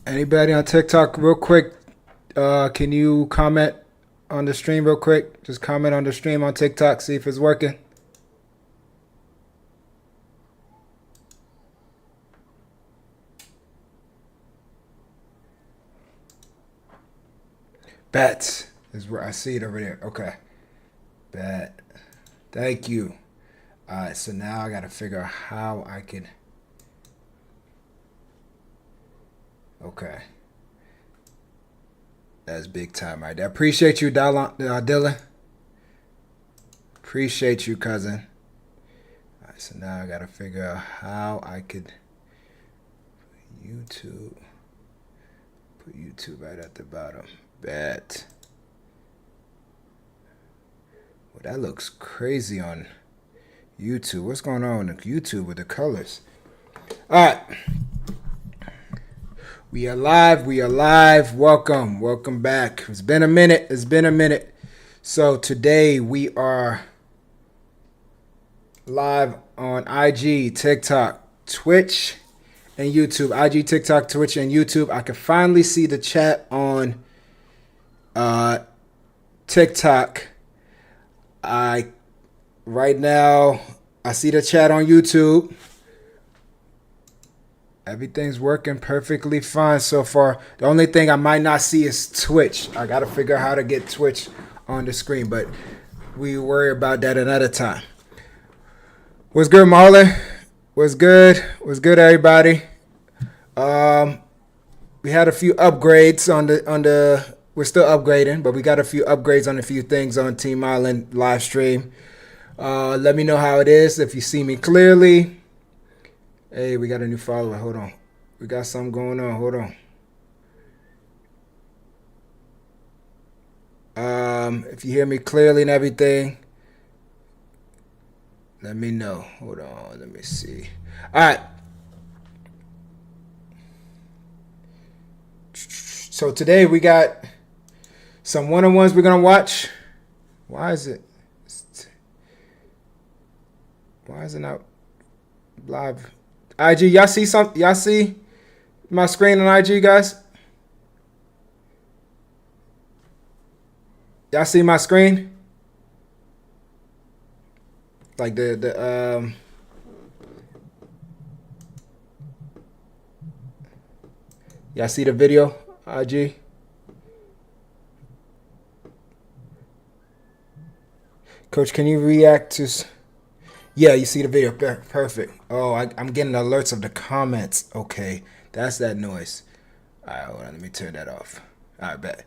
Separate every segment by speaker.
Speaker 1: Anybody on TikTok, real quick? Can you comment on the stream real quick? Just comment on the stream on TikTok, see if it's working. Bet is where I see it over there. Okay. Bet. Thank you. All right, so now I got to figure out how I can. Okay. That's big time right there. Appreciate you, Dylan. Appreciate you, cousin. All right, so now I got to figure out how I could put YouTube right at the bottom. Bet. Well, that looks crazy on YouTube. What's going on with YouTube with the colors? All right. We are live. We are live. Welcome. Welcome back. It's been a minute. It's been a minute. So today we are live on IG, TikTok, Twitch, and YouTube. IG, TikTok, Twitch, and YouTube. I can finally see the chat on TikTok. Right now I see the chat on YouTube. Everything's working perfectly fine so far. The only thing I might not see is Twitch. I got to figure out how to get Twitch on the screen, but we worry about that another time. What's good, Marlon? What's good? What's good, everybody? We had a few upgrades on the. We're still upgrading, but we got a few upgrades on a few things on Team Eyeland live stream. Let me know how it is if you see me clearly. Hey, we got a new follower. Hold on. We got something going on. Hold on. If you hear me clearly and everything, let me know. Hold on. Let me see. All right. So today we got some one-on-ones we're going to watch. Why is it not live? IG, y'all see something? Y'all see my screen on IG, guys? Y'all see my screen? Like y'all see the video, IG? Coach, can you react to... Yeah, you see the video. Perfect. Oh, I'm getting alerts of the comments. Okay, that's that noise. All right, hold on. Let me turn that off. All right,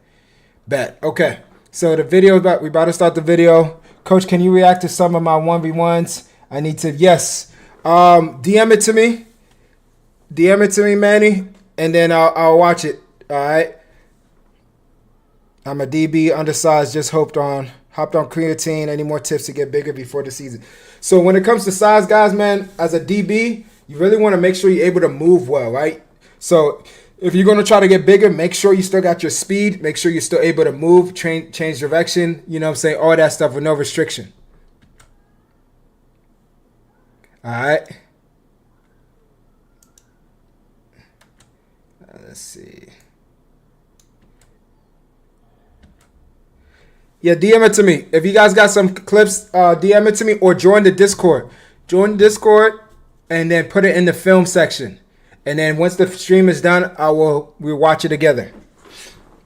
Speaker 1: bet. Okay, so the video, we about to start the video. Coach, can you react to some of my 1v1s? I need to, yes. DM it to me. DM it to me, Manny, and then I'll watch it. All right. I'm a DB, undersized, just hopped on creatine. Any more tips to get bigger before the season? So when it comes to size, guys, man, as a DB, you really want to make sure you're able to move well, right? So if you're going to try to get bigger, make sure you still got your speed. Make sure you're still able to move, change direction, you know what I'm saying? All that stuff with no restriction. All right. Let's see. Yeah, DM it to me. If you guys got some clips, DM it to me or join the Discord. Join the Discord and then put it in the film section. And then once the stream is done, we'll watch it together.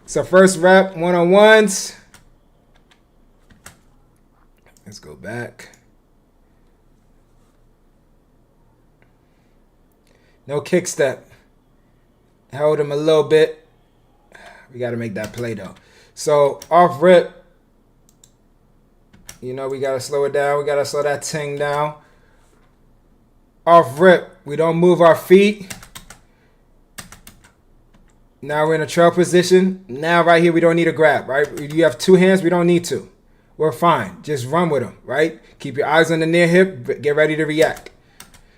Speaker 1: So first rep, one-on-ones. Let's go back. No kick step. Held him a little bit. We got to make that play though. So off rip. You know, we got to slow it down. We got to slow that ting down. Off rip. We don't move our feet. Now we're in a trail position. Now right here, we don't need a grab, right? You have two hands. We don't need to. We're fine. Just run with them, right? Keep your eyes on the near hip. Get ready to react.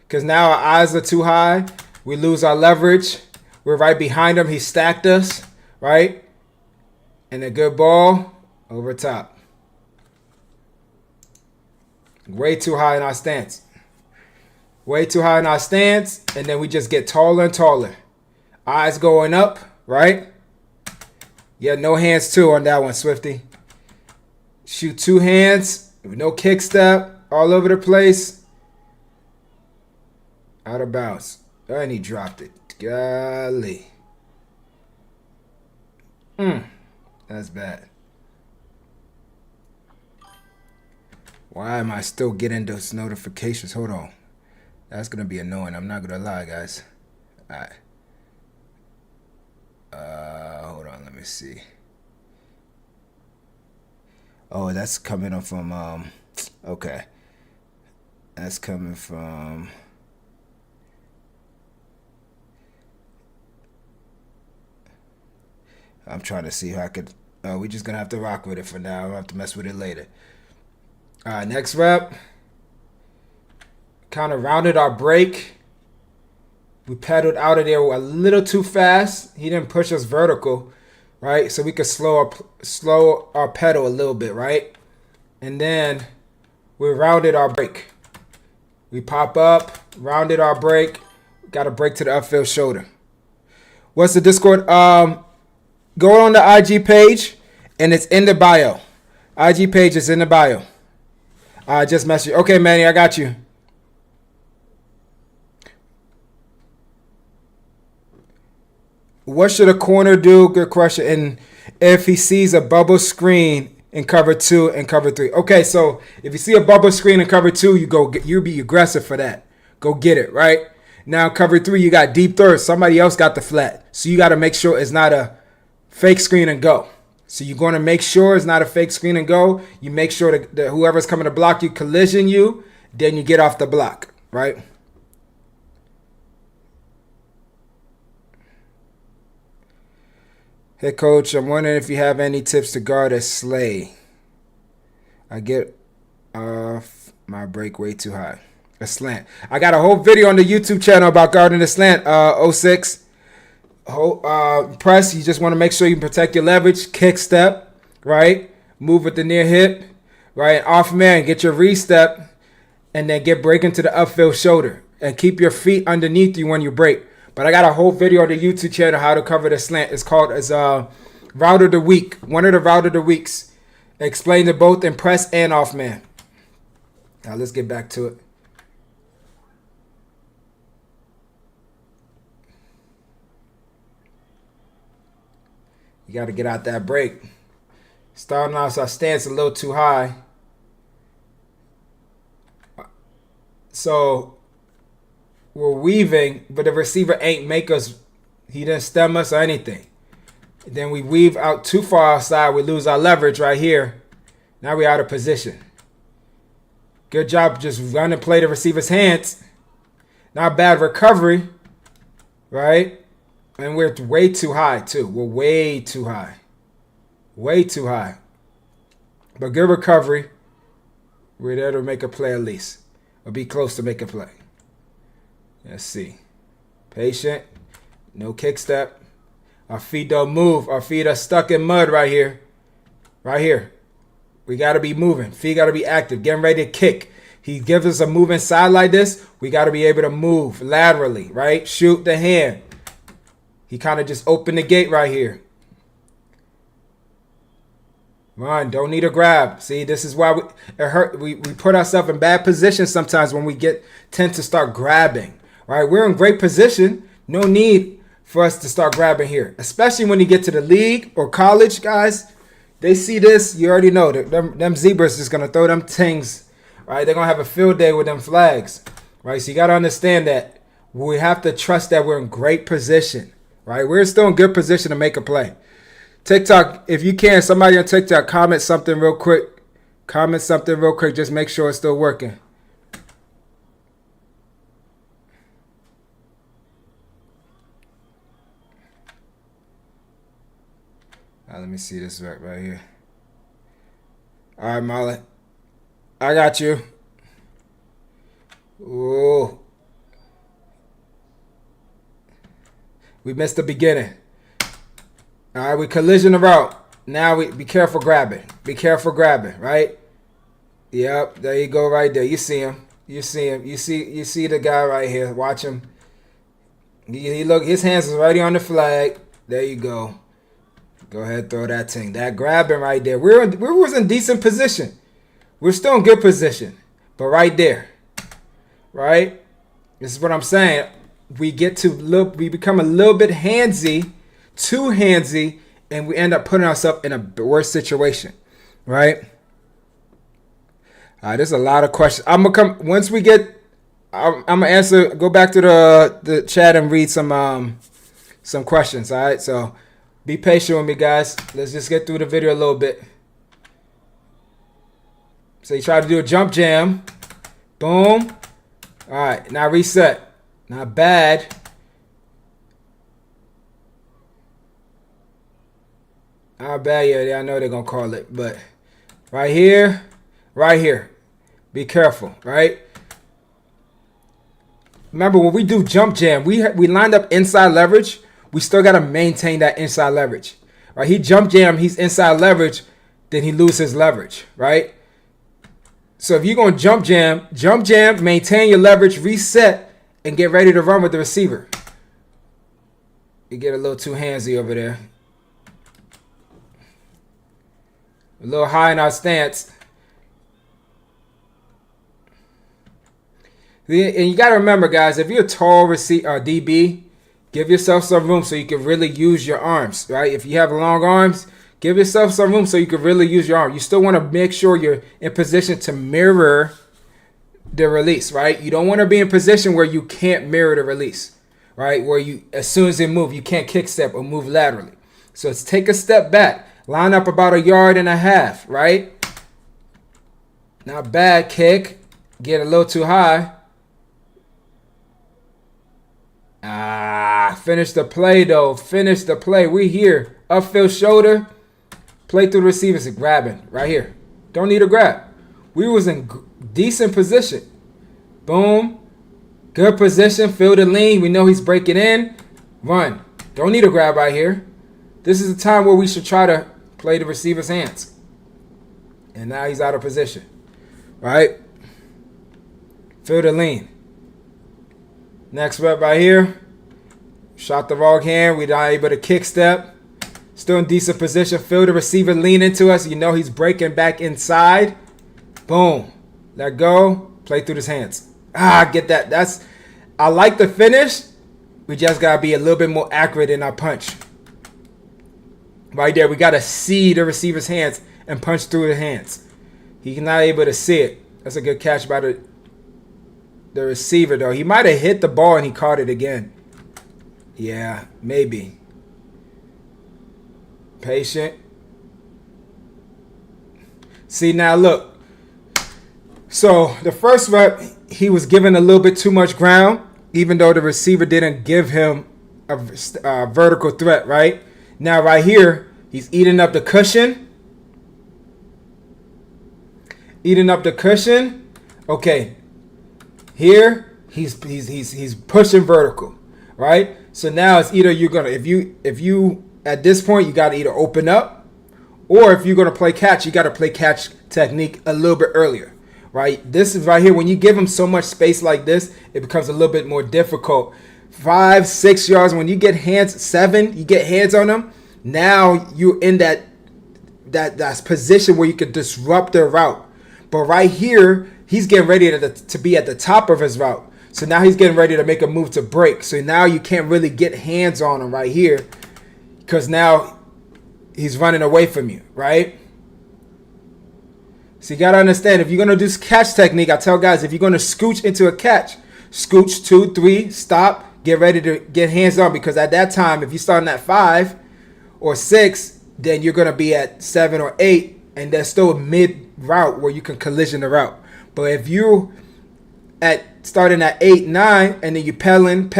Speaker 1: Because now our eyes are too high. We lose our leverage. We're right behind him. He stacked us, right? And a good ball over top. Way too high in our stance. Way too high in our stance. And then we just get taller and taller. Eyes going up, right? Yeah, no hands too on that one, Swifty. Shoot 2 hands, no kick step, all over the place. Out of bounds. And he dropped it. Golly. That's bad. Why am I still getting those notifications? Hold on. That's going to be annoying. I'm not going to lie, guys. All right. Hold on. Let me see. Oh, that's coming up from, okay. That's coming from... I'm trying to see how I could... we're just going to have to rock with it for now. I'll have to mess with it later. All right, next rep. Kind of rounded our break. We pedaled out of there a little too fast. He didn't push us vertical, right? So we could slow our pedal a little bit, right? And then we rounded our break. We pop up, rounded our break. Got a break to the upfield shoulder. What's the Discord? Go on the IG page, and it's in the bio. IG page is in the bio. I just messaged you. Okay, Manny, I got you. What should a corner do? Good question. And if he sees a bubble screen in cover 2 and cover 3. Okay, so if you see a bubble screen in cover 2, you be aggressive for that. Go get it, right? Now cover 3, you got deep third. Somebody else got the flat. So you got to make sure it's not a fake screen and go. So you're going to make sure it's not a fake screen and go. You make sure that whoever's coming to block you, collision you, then you get off the block, right? Hey, Coach, I'm wondering if you have any tips to guard a sleigh. I get off my break way too high. A slant. I got a whole video on the YouTube channel about guarding the slant, 06. Press, you just want to make sure you protect your leverage. Kick step, right? Move with the near hip, right? Off man, get your re-step, and then get breaking to the upfield shoulder. And keep your feet underneath you when you break. But I got a whole video on the YouTube channel how to cover the slant. It's called Route of the Week. One of the Route of the Weeks. Explain it both in press and off man. Now let's get back to it. You got to get out that break. Starting off, our stance a little too high. So we're weaving, but the receiver ain't make us. He didn't stem us or anything. Then we weave out too far outside. We lose our leverage right here. Now we're out of position. Good job just run and play the receiver's hands. Not bad recovery, right? And we're way too high, too. We're way too high. Way too high. But good recovery. We're there to make a play at least. Or be close to make a play. Let's see. Patient. No kick step. Our feet don't move. Our feet are stuck in mud right here. Right here. We got to be moving. Feet got to be active. Getting ready to kick. He gives us a move inside like this. We got to be able to move laterally, right? Shoot the hand. He kind of just opened the gate right here. Run. Don't need a grab. See, this is why it hurt. We put ourselves in bad positions sometimes when we tend to start grabbing. Right? We're in great position. No need for us to start grabbing here. Especially when you get to the league or college, guys. They see this. You already know. Them zebras just going to throw them things. Right? They're going to have a field day with them flags. Right? So you got to understand that we have to trust that we're in great position. Right? We're still in good position to make a play. TikTok, if you can, somebody on TikTok, comment something real quick. Comment something real quick. Just make sure it's still working. Let me see this right here. All right, Molly. I got you. Ooh. We missed the beginning. All right, we collision the route. Now we be careful grabbing. Be careful grabbing, right? Yep, there you go right there. You see him. You see him. You see the guy right here. Watch him. He look, his hands is already on the flag. There you go. Go ahead, throw that thing. That grabbing right there. We was in decent position. We're still in good position, but right there, right. This is what I'm saying. We get to look. We become a little bit handsy, too handsy, and we end up putting ourselves in a worse situation, right? There's a lot of questions. I'm gonna come once we get. I'm gonna answer. Go back to the chat and read some questions. All right, so be patient with me, guys. Let's just get through the video a little bit. So you try to do a jump jam, boom. All right, now reset. Not bad. Not bad. Yeah, I know they're gonna call it, but right here, right here. Be careful, right? Remember when we do jump jam, we lined up inside leverage. We still gotta maintain that inside leverage, right? He jump jam, he's inside leverage, then he loses leverage, right? So if you're gonna jump jam, maintain your leverage, reset, and get ready to run with the receiver. You get a little too handsy over there. A little high in our stance. And you got to remember, guys, if you're a tall DB, give yourself some room so you can really use your arms, right? If you have long arms, give yourself some room so you can really use your arm. You still want to make sure you're in position to mirror the release, right? You don't want to be in position where you can't mirror the release, right? Where you, as soon as they move, you can't kick step or move laterally. So let's take a step back. Line up about 1.5 yards, right? Not bad kick. Get a little too high. Finish the play, though. Finish the play. We here. Upfield shoulder. Play through the receivers. Grabbing. Right here. Don't need a grab. We was in decent position. Boom. Good position. Feel the lean. We know he's breaking in. Run. Don't need a grab right here. This is the time where we should try to play the receiver's hands. And now he's out of position. Right? Feel the lean. Next rep right here. Shot the wrong hand. We're not able to kick step. Still in decent position. Feel the receiver lean into us. You know he's breaking back inside. Boom. Let go. Play through his hands. Get that. I like the finish. We just got to be a little bit more accurate in our punch. Right there. We got to see the receiver's hands and punch through the hands. He's not able to see it. That's a good catch by the receiver, though. He might have hit the ball and he caught it again. Yeah, maybe. Patient. See, now look. So the first rep, he was given a little bit too much ground, even though the receiver didn't give him a vertical threat, right? Now right here, he's eating up the cushion. Eating up the cushion. Okay. Here, he's pushing vertical, right? So now it's either you're gonna if you at this point you gotta either open up, or if you're gonna play catch, you gotta play catch technique a little bit earlier, right? This is right here. When you give him so much space like this, it becomes a little bit more difficult. 5, 6 yards. When you get hands, 7, you get hands on them. Now you're in that position where you can disrupt their route. But right here, he's getting ready to be at the top of his route. So now he's getting ready to make a move to break. So now you can't really get hands on him right here because now he's running away from you, right? So you got to understand, if you're going to do catch technique, I tell guys, if you're going to scooch into a catch, scooch 2, 3, stop, get ready to get hands on, because at that time, if you're starting at 5 or 6, then you're going to be at 7 or 8, and there's still a mid route where you can collision the route. But if you starting at 8, 9, and then you pedaling,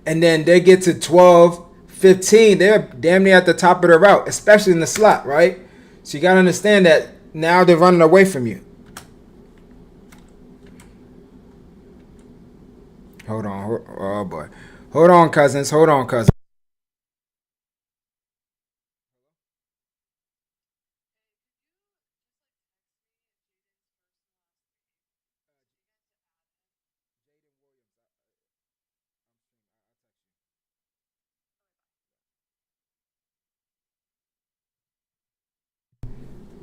Speaker 1: and then they get to 12, 15, they're damn near at the top of the route, especially in the slot, right? So you got to understand that now they're running away from you. Hold on. Oh, boy. Hold on, cousins.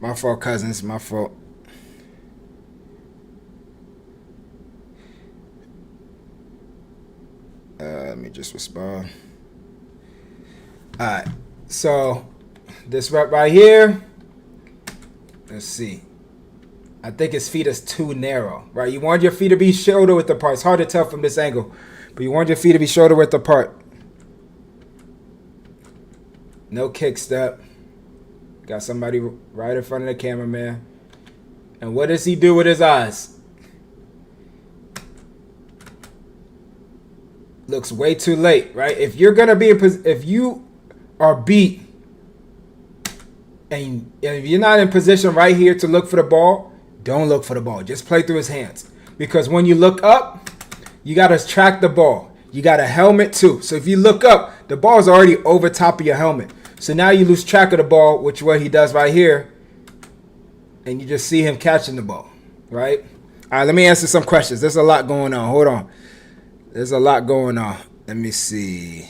Speaker 1: My fault, cousins. My fault. Let me just respond. All right. So this rep right here. Let's see. I think his feet is too narrow, right? You want your feet to be shoulder width apart. It's hard to tell from this angle, but you want your feet to be shoulder width apart. No kick step. Got somebody right in front of the cameraman. And what does he do with his eyes? Looks way too late, right? If you're gonna be if you are beat and if you're not in position right here to look for the ball, don't look for the ball. Just play through his hands. Because when you look up, you got to track the ball. You got a helmet too. So if you look up, the ball is already over top of your helmet. So now you lose track of the ball, which is what he does right here. And you just see him catching the ball, right? All right, let me answer some questions. There's a lot going on. Hold on. There's a lot going on. Let me see.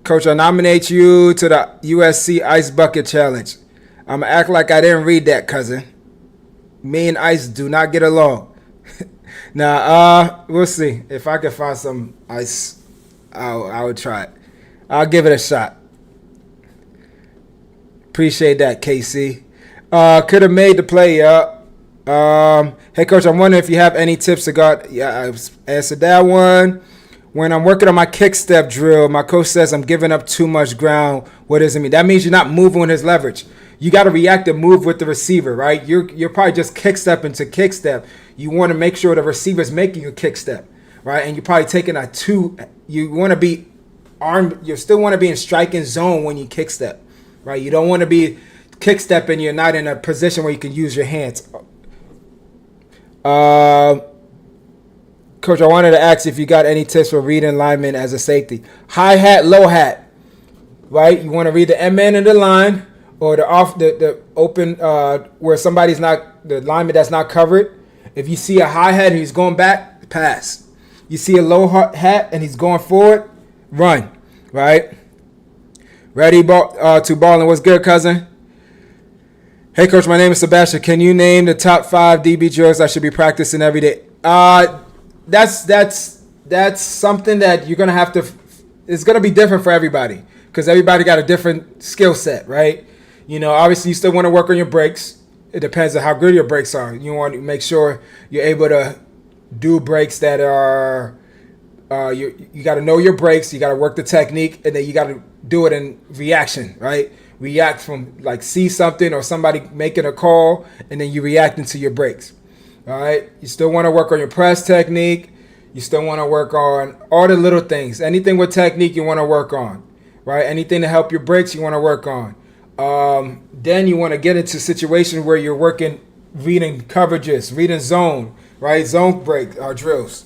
Speaker 1: Coach, I nominate you to the USC Ice Bucket Challenge. I'm going to act like I didn't read that, cousin. Me and Ice do not get along. Now, we'll see. If I can find some ice, I would try it. I'll give it a shot. Appreciate that, KC. Could have made the play, hey, Coach, I'm wondering if you have any tips to guard. Yeah, I answered that one. When I'm working on my kick step drill, my coach says I'm giving up too much ground. What does it mean? That means you're not moving with his leverage. You got to react and move with the receiver, right? You're probably just kick stepping to kick step. You want to make sure the receiver's making a kick step, right? And you're probably taking a two. You want to be armed. You still want to be in striking zone when you kick step, right? You don't want to be kick stepping. You're not in a position where you can use your hands. Coach, I wanted to ask if you got any tips for reading linemen as a safety. High hat, low hat, right? You want to read the end man in the line or the open where somebody's not, the lineman that's not covered. If you see a high hat and he's going back, pass. You see a low hat and he's going forward, run, right? Ready to ball and what's good, cousin? Hey, Coach, my name is Sebastian. Can you name the top 5 DB drills I should be practicing every day? That's something that you're gonna have to. It's gonna be different for everybody because everybody got a different skill set, right? You know, obviously you still want to work on your breaks. It depends on how good your breaks are. You want to make sure you're able to do breaks that are. You got to know your breaks. You got to work the technique, and then you got to do it in reaction, right? React from like see something or somebody making a call, and then you react into your breaks. All right. You still want to work on your press technique. You still want to work on all the little things. Anything with technique you want to work on, right? Anything to help your breaks you want to work on. Then you want to get into situations where you're working, reading coverages, reading zone, right? Zone break drills,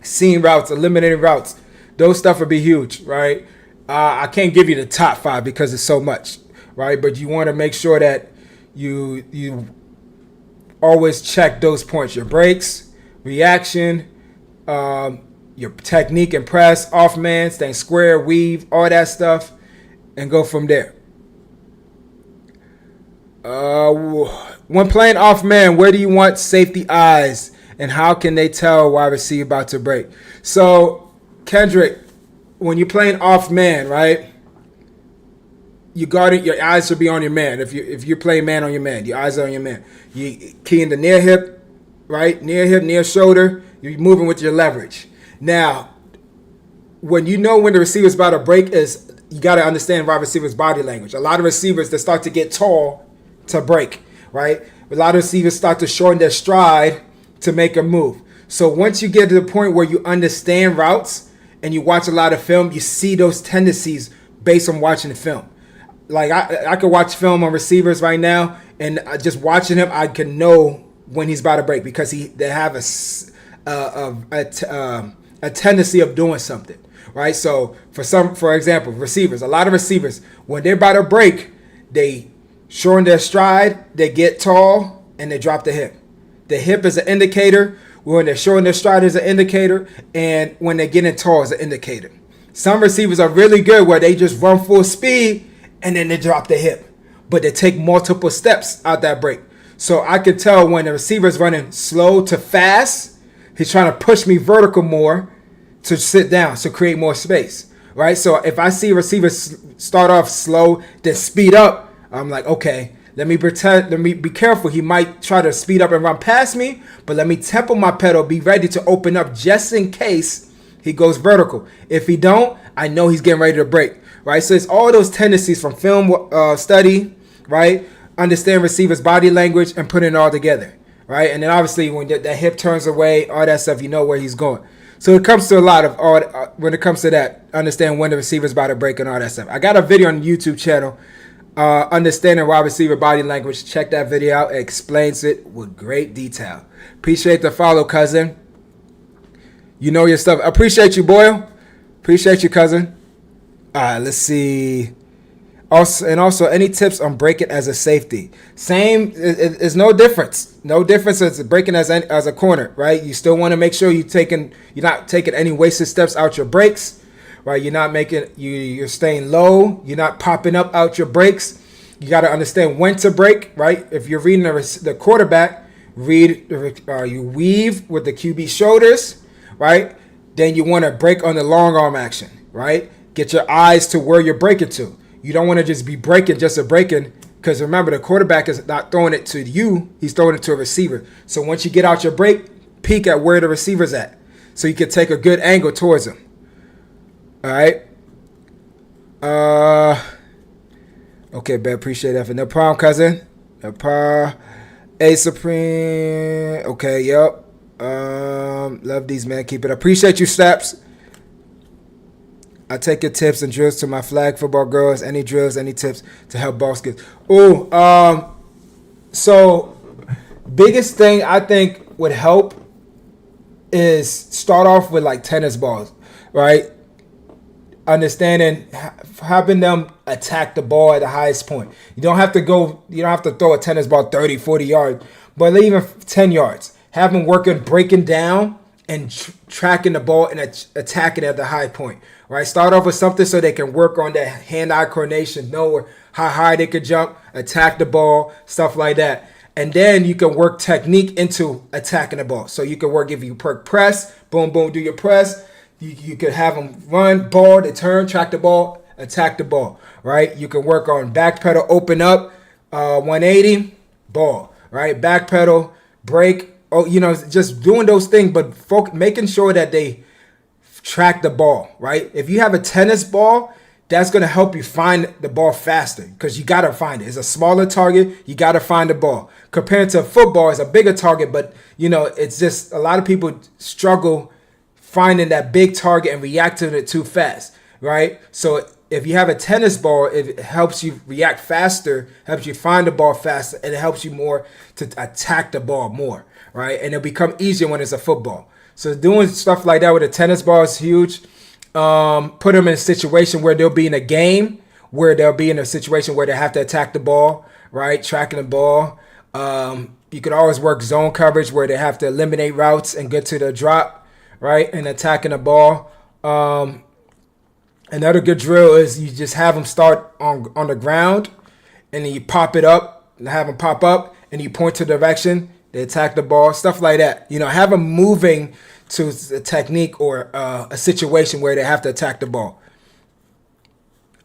Speaker 1: seeing routes, eliminating routes. Those stuff would be huge, right? I can't give you the top 5 because it's so much, right? But you want to make sure that you always check those points: your breaks, reaction, your technique and press, off man, staying square, weave, all that stuff, and go from there. When playing off man, where do you want safety eyes, and how can they tell wide receiver about to break? So, Kendrick, when you're playing off man, right? Your eyes should be on your man. If you're playing man on your man, your eyes are on your man. You key in the near hip, right? Near hip, near shoulder. You're moving with your leverage. Now, when you know when the receiver's about to break is, you got to understand wide receiver's body language. A lot of receivers that start to get tall to break, right? A lot of receivers start to shorten their stride to make a move. So once you get to the point where you understand routes and you watch a lot of film, you see those tendencies based on watching the film. Like I could watch film on receivers right now, and just watching him, I can know when he's about to break because they have a tendency of doing something, right? So for example, receivers, a lot of receivers, when they're about to break, they shorten their stride, they get tall, and they drop the hip. The hip is an indicator. When they're shortening their stride is an indicator, and when they're getting tall is an indicator. Some receivers are really good where they just run full speed and then they drop the hip. But they take multiple steps out that break. So I can tell when the receiver's running slow to fast, he's trying to push me vertical more to sit down, to create more space, right? So if I see receivers start off slow, then speed up, I'm like, okay, let me be careful. He might try to speed up and run past me, but let me tempo my pedal, be ready to open up just in case he goes vertical. If he don't, I know he's getting ready to break, right? So it's all those tendencies from film study, right? Understand receivers' body language and putting it all together, right? And then obviously when that hip turns away, all that stuff, you know where he's going. So it comes to a lot of all when it comes to that, understand when the receiver's about to break and all that stuff. I got a video on the YouTube channel, understanding wide receiver body language. Check that video out. It explains it with great detail. Appreciate the follow, cousin. You know your stuff. Appreciate you, Boyle. Appreciate you, cousin. All right, let's see. Also, any tips on breaking as a safety? Same, it's no difference. No difference as breaking as a corner, right? You still want to make sure you're not taking any wasted steps out your breaks, right? You're staying low. You're not popping up out your breaks. You got to understand when to break, right? If you're reading the quarterback, you weave with the QB shoulders, right? Then you want to break on the long arm action, right? Get your eyes to where you're breaking to. You don't want to just be breaking just a breaking, because remember, the quarterback is not throwing it to you. He's throwing it to a receiver. So once you get out your break, peek at where the receiver's at so you can take a good angle towards him. All right. Okay, Ben, appreciate that. No problem, cousin. No problem. A Supreme. Okay, yep. Love these, man. Keep it. Appreciate you, Steps. I take your tips and drills to my flag football girls. Any drills, any tips to help ball skills? So biggest thing I think would help is start off with like tennis balls, right? Understanding, having them attack the ball at the highest point. You don't have to throw a tennis ball 30, 40 yards, but even 10 yards. Have them breaking down and tracking the ball and attacking at the high point. Right, start off with something so they can work on that hand-eye coordination, know how high they could jump, attack the ball, stuff like that. And then you can work technique into attacking the ball. So you can work, if you press, boom, boom, do your press. You could have them run, ball, they turn, track the ball, attack the ball, right? You can work on back pedal, open up, 180, ball, right? Back pedal, break, just doing those things, but making sure that they track the ball, right? If you have a tennis ball, that's going to help you find the ball faster because you got to find it. It's a smaller target. You got to find the ball. Compared to football, it's a bigger target, but, it's just a lot of people struggle finding that big target and reacting to it too fast, right? So if you have a tennis ball, it helps you react faster, helps you find the ball faster, and it helps you more to attack the ball more, right? And it'll become easier when it's a football. So doing stuff like that with a tennis ball is huge. Put them in a situation where they'll be in a game, where they'll be in a situation where they have to attack the ball, right? Tracking the ball. You could always work zone coverage where they have to eliminate routes and get to the drop, right? And attacking the ball. Another good drill is you just have them start on the ground and then you pop it up and have them pop up and you point to the direction. They attack the ball, stuff like that. Have them moving to a technique or a situation where they have to attack the ball.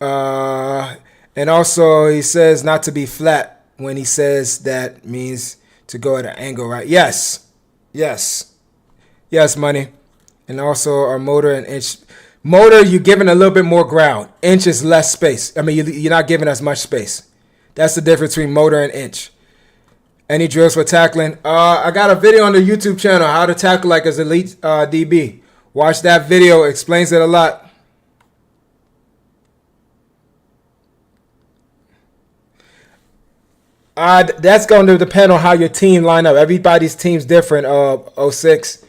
Speaker 1: And also, he says not to be flat when he says that means to go at an angle, right? Yes, money. And also, our motor and inch. Motor, you're giving a little bit more ground. Inch is less space. I mean, you're not giving as much space. That's the difference between motor and inch. Any drills for tackling? I got a video on the YouTube channel, how to tackle like as elite DB. Watch that video. It explains it a lot. That's going to depend on how your team line up. Everybody's team's different. 06.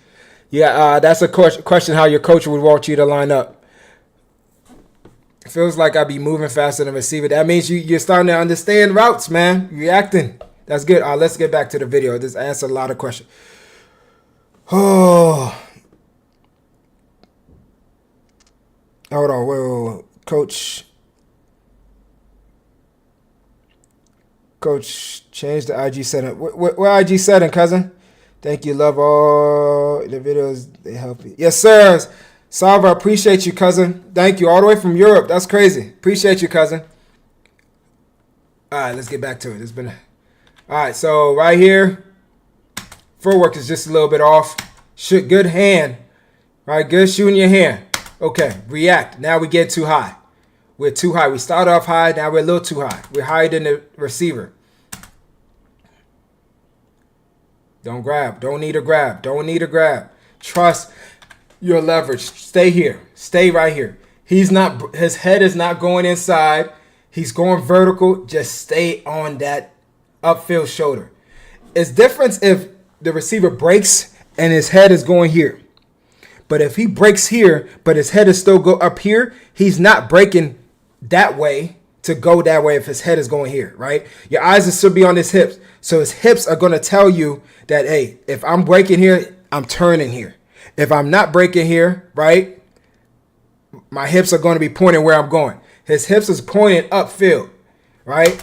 Speaker 1: Yeah, that's a question how your coach would want you to line up. It feels like I'd be moving faster than receiver. That means you're starting to understand routes, man. Reacting. That's good. Let's get back to the video. This answered a lot of questions. Oh. Hold on. Wait. Coach. Coach, change the IG setting. What IG setting, cousin? Thank you. Love all the videos. They help you. Yes, sir. Salva, appreciate you, cousin. Thank you. All the way from Europe. That's crazy. Appreciate you, cousin. All right, let's get back to it. All right, so right here, footwork is just a little bit off. Good hand. Right, good shooting your hand. Okay, react. Now we get too high. We're too high. We start off high. Now we're a little too high. We're higher than the receiver. Don't grab. Don't need a grab. Don't need a grab. Trust your leverage. Stay here. Stay right here. His head is not going inside. He's going vertical. Just stay on that upfield shoulder. It's different if the receiver breaks and his head is going here. But if he breaks here, but his head is still go up here, he's not breaking that way to go that way if his head is going here, right? Your eyes will still be on his hips. So his hips are going to tell you that, hey, if I'm breaking here, I'm turning here. If I'm not breaking here, right, my hips are going to be pointing where I'm going. His hips is pointing upfield, right?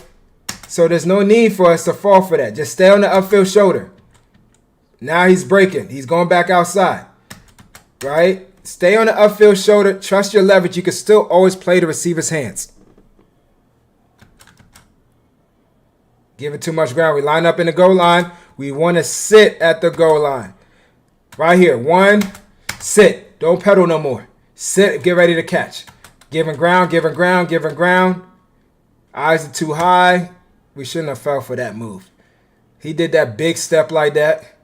Speaker 1: So there's no need for us to fall for that. Just stay on the upfield shoulder. Now he's breaking. He's going back outside, right? Stay on the upfield shoulder. Trust your leverage. You can still always play the receiver's hands. Giving too much ground. We line up in the goal line. We want to sit at the goal line. Right here. 1, sit. Don't pedal no more. Sit. Get ready to catch. Giving ground, giving ground, giving ground. Eyes are too high. We shouldn't have fell for that move. He did that big step like that.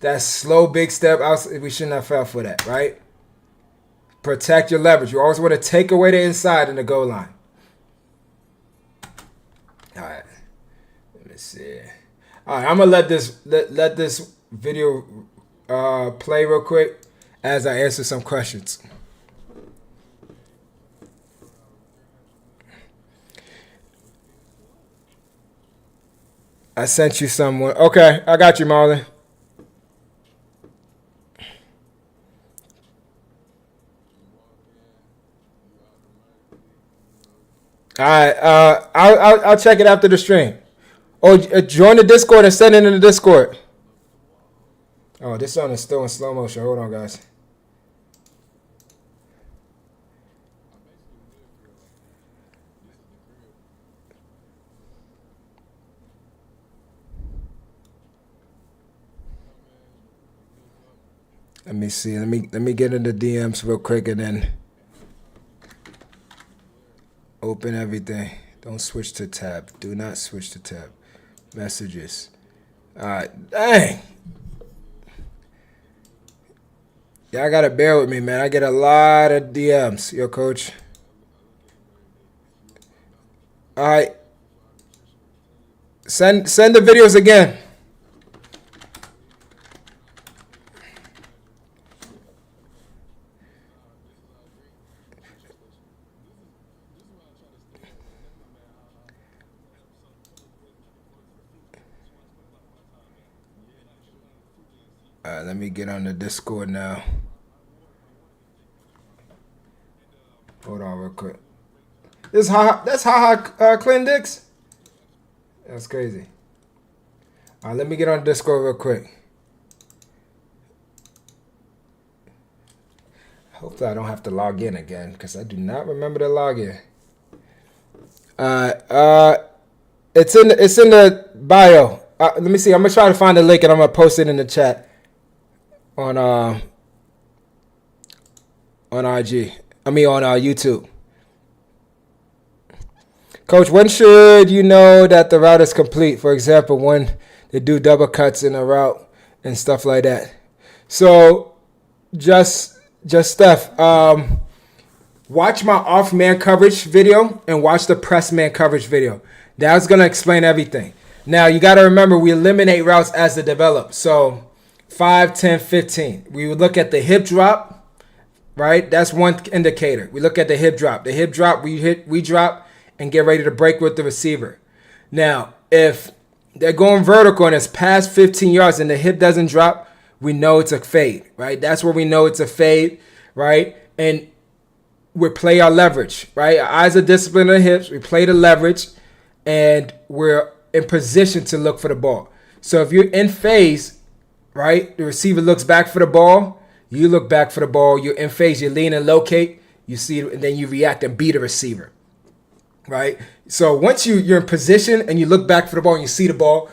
Speaker 1: That slow big step. We shouldn't have fell for that, right? Protect your leverage. You always want to take away the inside in the goal line. All right. Let me see. All right, I'm gonna let this video play real quick as I answer some questions. I sent you someone. Okay, I got you, Marlon. All right, I'll check it after the stream. Oh, join the Discord and send it in the Discord. Oh, this song is still in slow motion. Hold on, guys. Let me see. Let me get into DMs real quick and then open everything. Don't switch to tab. Do not switch to tab. Messages. All right. Dang. Y'all gotta bear with me, man. I get a lot of DMs. Yo, coach. All right. Send the videos again. Let me get on the Discord now. Hold on real quick. That's how Clinton Dix? That's crazy. All right, let me get on Discord real quick. Hopefully I don't have to log in again because I do not remember to log in. It's in the bio. Let me see. I'm gonna try to find the link and I'm gonna post it in the chat on IG. I mean on YouTube. Coach, when should you know that the route is complete? For example, when they do double cuts in a route and stuff like that. So, just Steph, watch my off man coverage video and watch the press man coverage video. That's gonna explain everything. Now you got to remember we eliminate routes as they develop. So 5, 10, 15. We would look at the hip drop, right? That's one indicator. We look at the hip drop. The hip drop, we drop and get ready to break with the receiver. Now, if they're going vertical and it's past 15 yards and the hip doesn't drop, we know it's a fade, right? That's where we know it's a fade, right? And we play our leverage, right? Our eyes are disciplined on the hips. We play the leverage, and we're in position to look for the ball. So if you're in phase, right, the receiver looks back for the ball, you look back for the ball, you're in phase, you lean and locate, you see it, and then you react and beat the receiver, right? So once you're in position and you look back for the ball and you see the ball,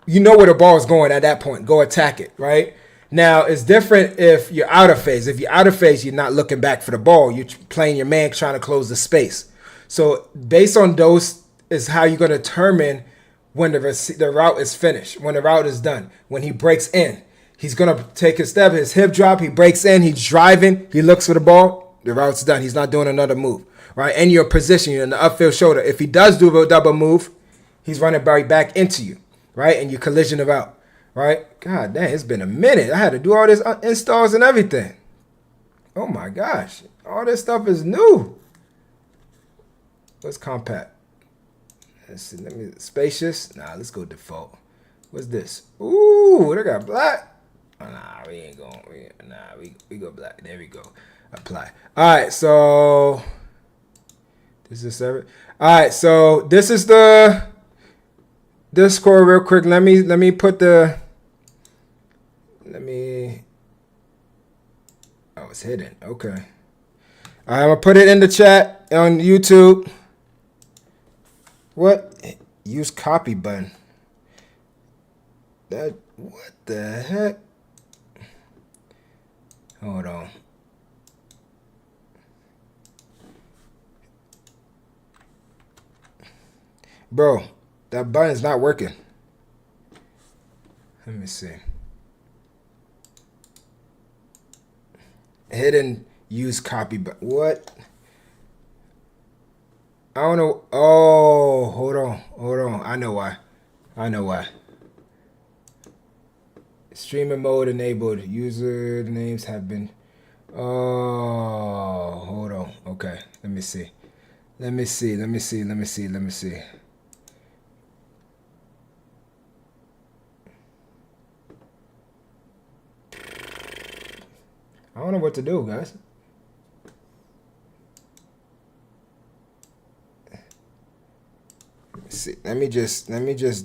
Speaker 1: you know where the ball is going at that point. Go attack it, right? Now, it's different if you're out of phase. If you're out of phase, you're not looking back for the ball. You're playing your man trying to close the space. So based on those is how you're going to determine when the route is finished, when the route is done. When he breaks in, he's going to take his step, his hip drop, he breaks in, he's driving, he looks for the ball, the route's done. He's not doing another move, right? And your position, you're in the upfield shoulder. If he does do a double move, he's running right back into you, right? And you collision the route, right? God damn, it's been a minute. I had to do all this installs and everything. Oh my gosh. All this stuff is new. What's compact? Let's see. Let me spacious. Nah, let's go default. What's this? Ooh, they got black. Oh, nah, we ain't going. We go black. There we go. Apply. All right, so this is server. All right, so this is the Discord real quick. Let me put the. Oh, it's hidden. Okay. All right, I'm gonna put it in the chat on YouTube. What? Use copy button. What the heck? Hold on. Bro, that button's not working. Let me see. Hidden use copy button. What? I don't know. Oh, hold on. I know why. Streaming mode enabled. User names have been. Oh, hold on. Okay, let me see. I don't know what to do, guys. See, let me just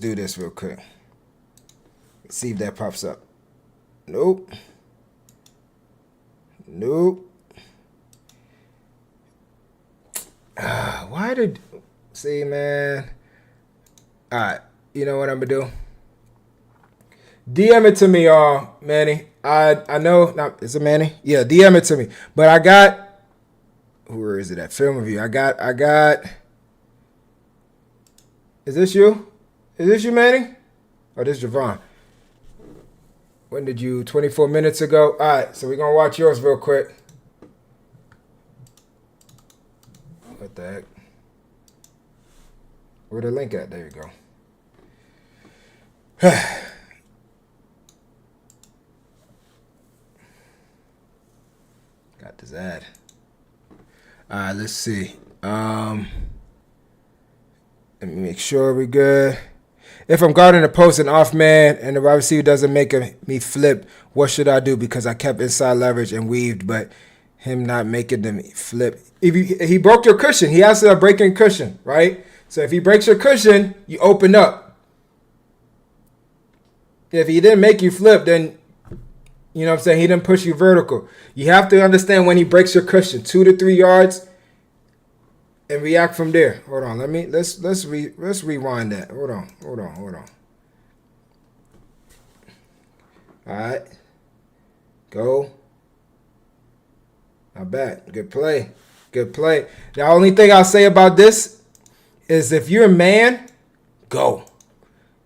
Speaker 1: do this real quick. See if that pops up. Nope. Why did see, man? All right, you know what I'm gonna do? DM it to me, Manny. I know. Not, is it Manny? Yeah, DM it to me. But I got. Where is it at? Film review. I got. Is this you? Is this you, Manny? Or this Javon? When did you? 24 minutes ago. All right, so we're gonna watch yours real quick. What the heck? Where the link at? There you go. Got this ad. All right, let's see. Let me make sure we're good. If I'm guarding a post and off man and the wide receiver doesn't make me flip, what should I do? Because I kept inside leverage and weaved, but him not making them flip. If he broke your cushion, he has a breaking cushion, right? So if he breaks your cushion, you open up. If he didn't make you flip, then you know what I'm saying, he didn't push you vertical. You have to understand when he breaks your cushion, 2 to 3 yards, and react from there. Hold on, let's rewind that. Hold on. All right, go. Not bad. Good play. The only thing I'll say about this is if you're a man, go.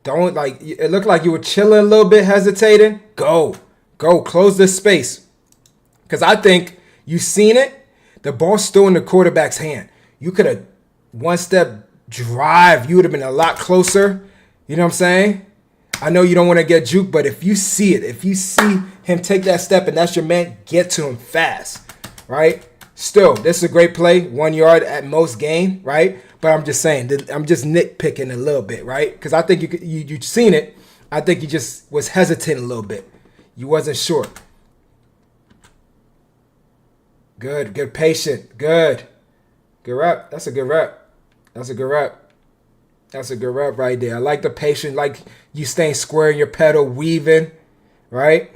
Speaker 1: Don't like it. Looked like you were chilling a little bit, hesitating. Go. Close this space. Because I think you seen it. The ball's still in the quarterback's hand. You could have one step drive. You would have been a lot closer. You know what I'm saying? I know you don't want to get juked, but if you see it, if you see him take that step and that's your man, get to him fast, right? Still, this is a great play. 1 yard at most gain, right? But I'm just saying, I'm just nitpicking a little bit, right? Because I think you seen it. I think you just was hesitating a little bit. You wasn't sure. Good, patient, good rep. That's a good rep. That's a good rep right there. I like the patience, like you staying square in your pedal, weaving, right?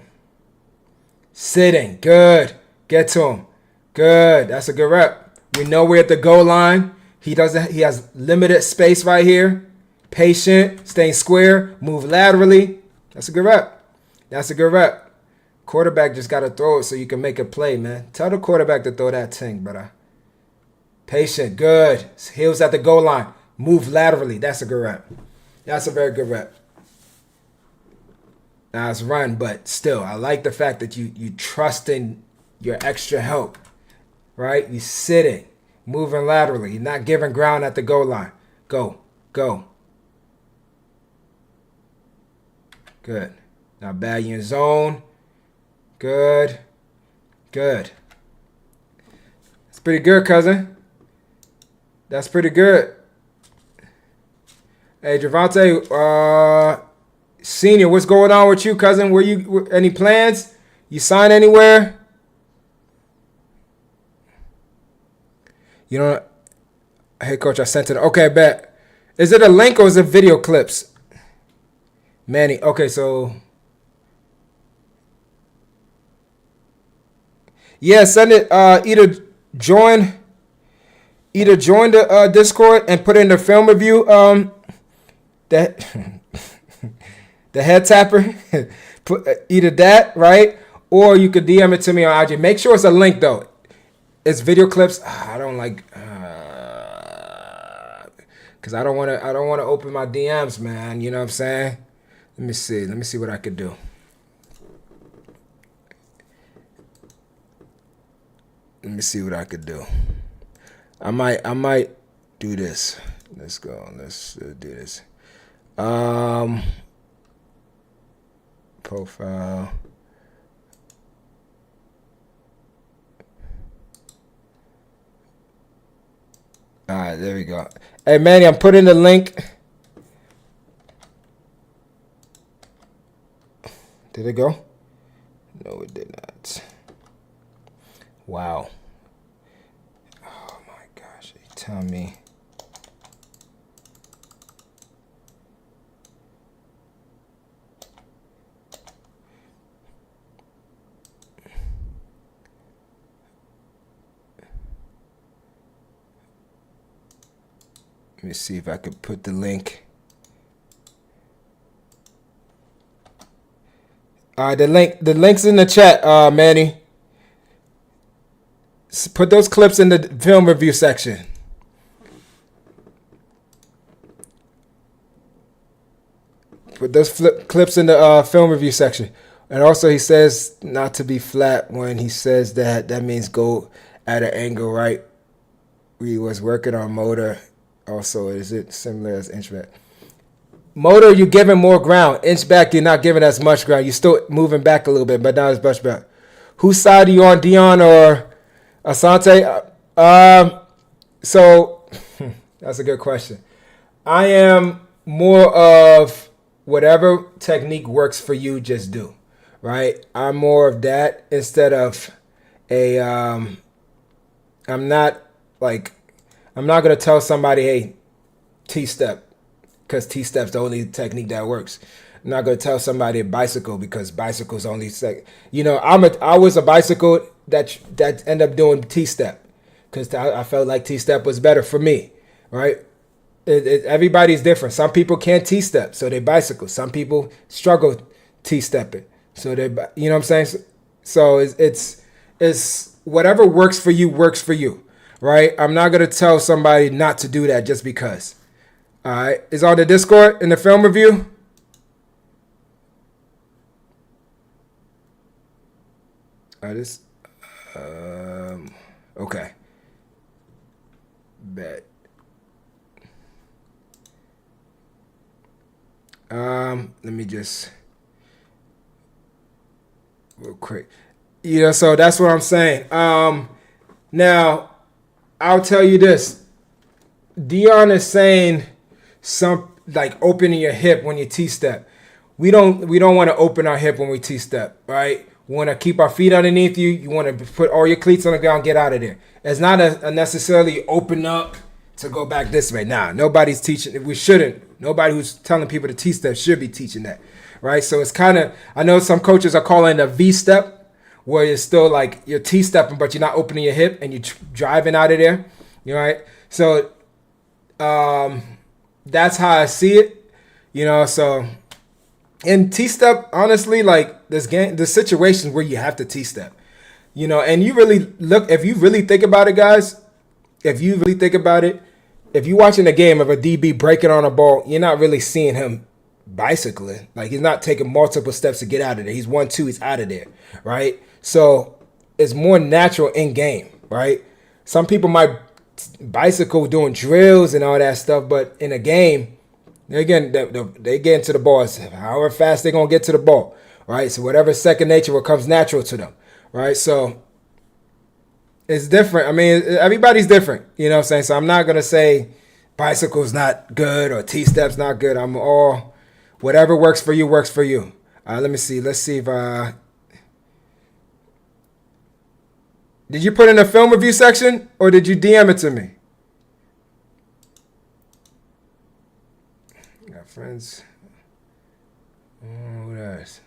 Speaker 1: Sitting, good. Get to him, good. That's a good rep. We know we're at the goal line. He has limited space right here. Patient, staying square, move laterally. That's a good rep. That's a good rep. Quarterback just got to throw it so you can make a play, man. Tell the quarterback to throw that thing, brother. Patient, good. Heels at the goal line. Move laterally. That's a good rep. That's a very good rep. Now it's run, but still, I like the fact that you trust in your extra help, right? You sitting, moving laterally. You're not giving ground at the goal line. Go, go. Good. Now bad, you in zone. Good. Good. That's pretty good, cousin. That's pretty good. Hey, Javante, Senior, what's going on with you, cousin? Any plans? You sign anywhere? You know, hey, coach, I sent it. Okay, bet. Is it a link or is it video clips? Manny, okay, so. Yeah, send it. Either join the Discord and put in the film review. That the head tapper. Put either that, right, or you could DM it to me on IG. Make sure it's a link though. It's video clips. I don't like because I don't want to open my DMs, man. You know what I'm saying? Let me see what I could do. Let me see what I could do. I might do this. Let's go. Let's do this. Profile. All right, there we go. Hey, Manny, I'm putting the link. Did it go? No, it did not. Wow. Oh my gosh, you tell me. Let me see if I could put the link. All right, the link's in the chat, Manny. Put those clips in the film review section. Put those clips in the film review section. And also, he says not to be flat when he says that. That means go at an angle, right? We was working on motor. Also, is it similar as inch back? Motor, you're giving more ground. Inch back, you're not giving as much ground. You're still moving back a little bit, but not as much back. Whose side are you on, Dion or Asante? So that's a good question. I am more of whatever technique works for you, just do, right? I'm more of that instead of I'm not going to tell somebody, hey, T-step, because T-step's the only technique that works. I'm not going to tell somebody a bicycle because bicycle's only I was a bicycle that ended up doing T-step because I felt like T-step was better for me, right? Everybody's different. Some people can't T-step, so they bicycle. Some people struggle T-stepping, so they, you know what I'm saying? So it's whatever works for you, right? I'm not going to tell somebody not to do that just because. All right. Is on the Discord in the film review? Okay. Bet. Let me just real quick. So that's what I'm saying. Now I'll tell you this. Dion is saying some like opening your hip when you T-step. We don't want to open our hip when we T-step, right? We want to keep our feet underneath you. You want to put all your cleats on the ground, get out of there. It's not a necessarily open up to go back this way. Nah, nobody's teaching. We shouldn't. Nobody who's telling people to T-step should be teaching that, right? So it's kind of, I know some coaches are calling it a V-step, where it's still like you're T-stepping, but you're not opening your hip and you're driving out of there, you know, right? So that's how I see it, you know. So in T-step, honestly, like the situations where you have to T-step, you know, and you really look, if you really think about it, guys, if you really think about it, if you're watching a game of a DB breaking on a ball, you're not really seeing him bicycling. Like, he's not taking multiple steps to get out of there. He's 1-2, he's out of there, right? So it's more natural in game, right? Some people might bicycle doing drills and all that stuff, but in a game, they get into the ball. However fast they're going to get to the ball, right? So whatever second nature, what comes natural to them, right? So it's different. I mean, everybody's different, you know what I'm saying? So I'm not going to say bicycle's not good or T-step's not good. I'm all, whatever works for you, works for you. Let me see. Let's see if did you put in a film review section or did you DM it to me? Got friends. Who else?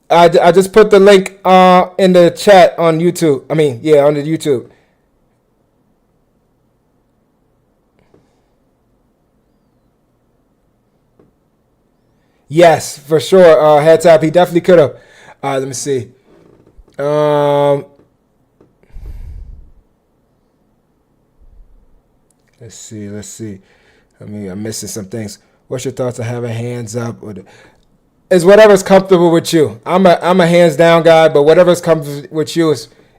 Speaker 1: I just put the link in the chat on YouTube. I mean, yeah, on the YouTube. Yes, for sure. Head tap. He definitely could have. Let me see. Let's see. I mean, I'm missing some things. What's your thoughts on having hands up? It's whatever's comfortable with you. I'm a hands down guy, but whatever's comfortable with you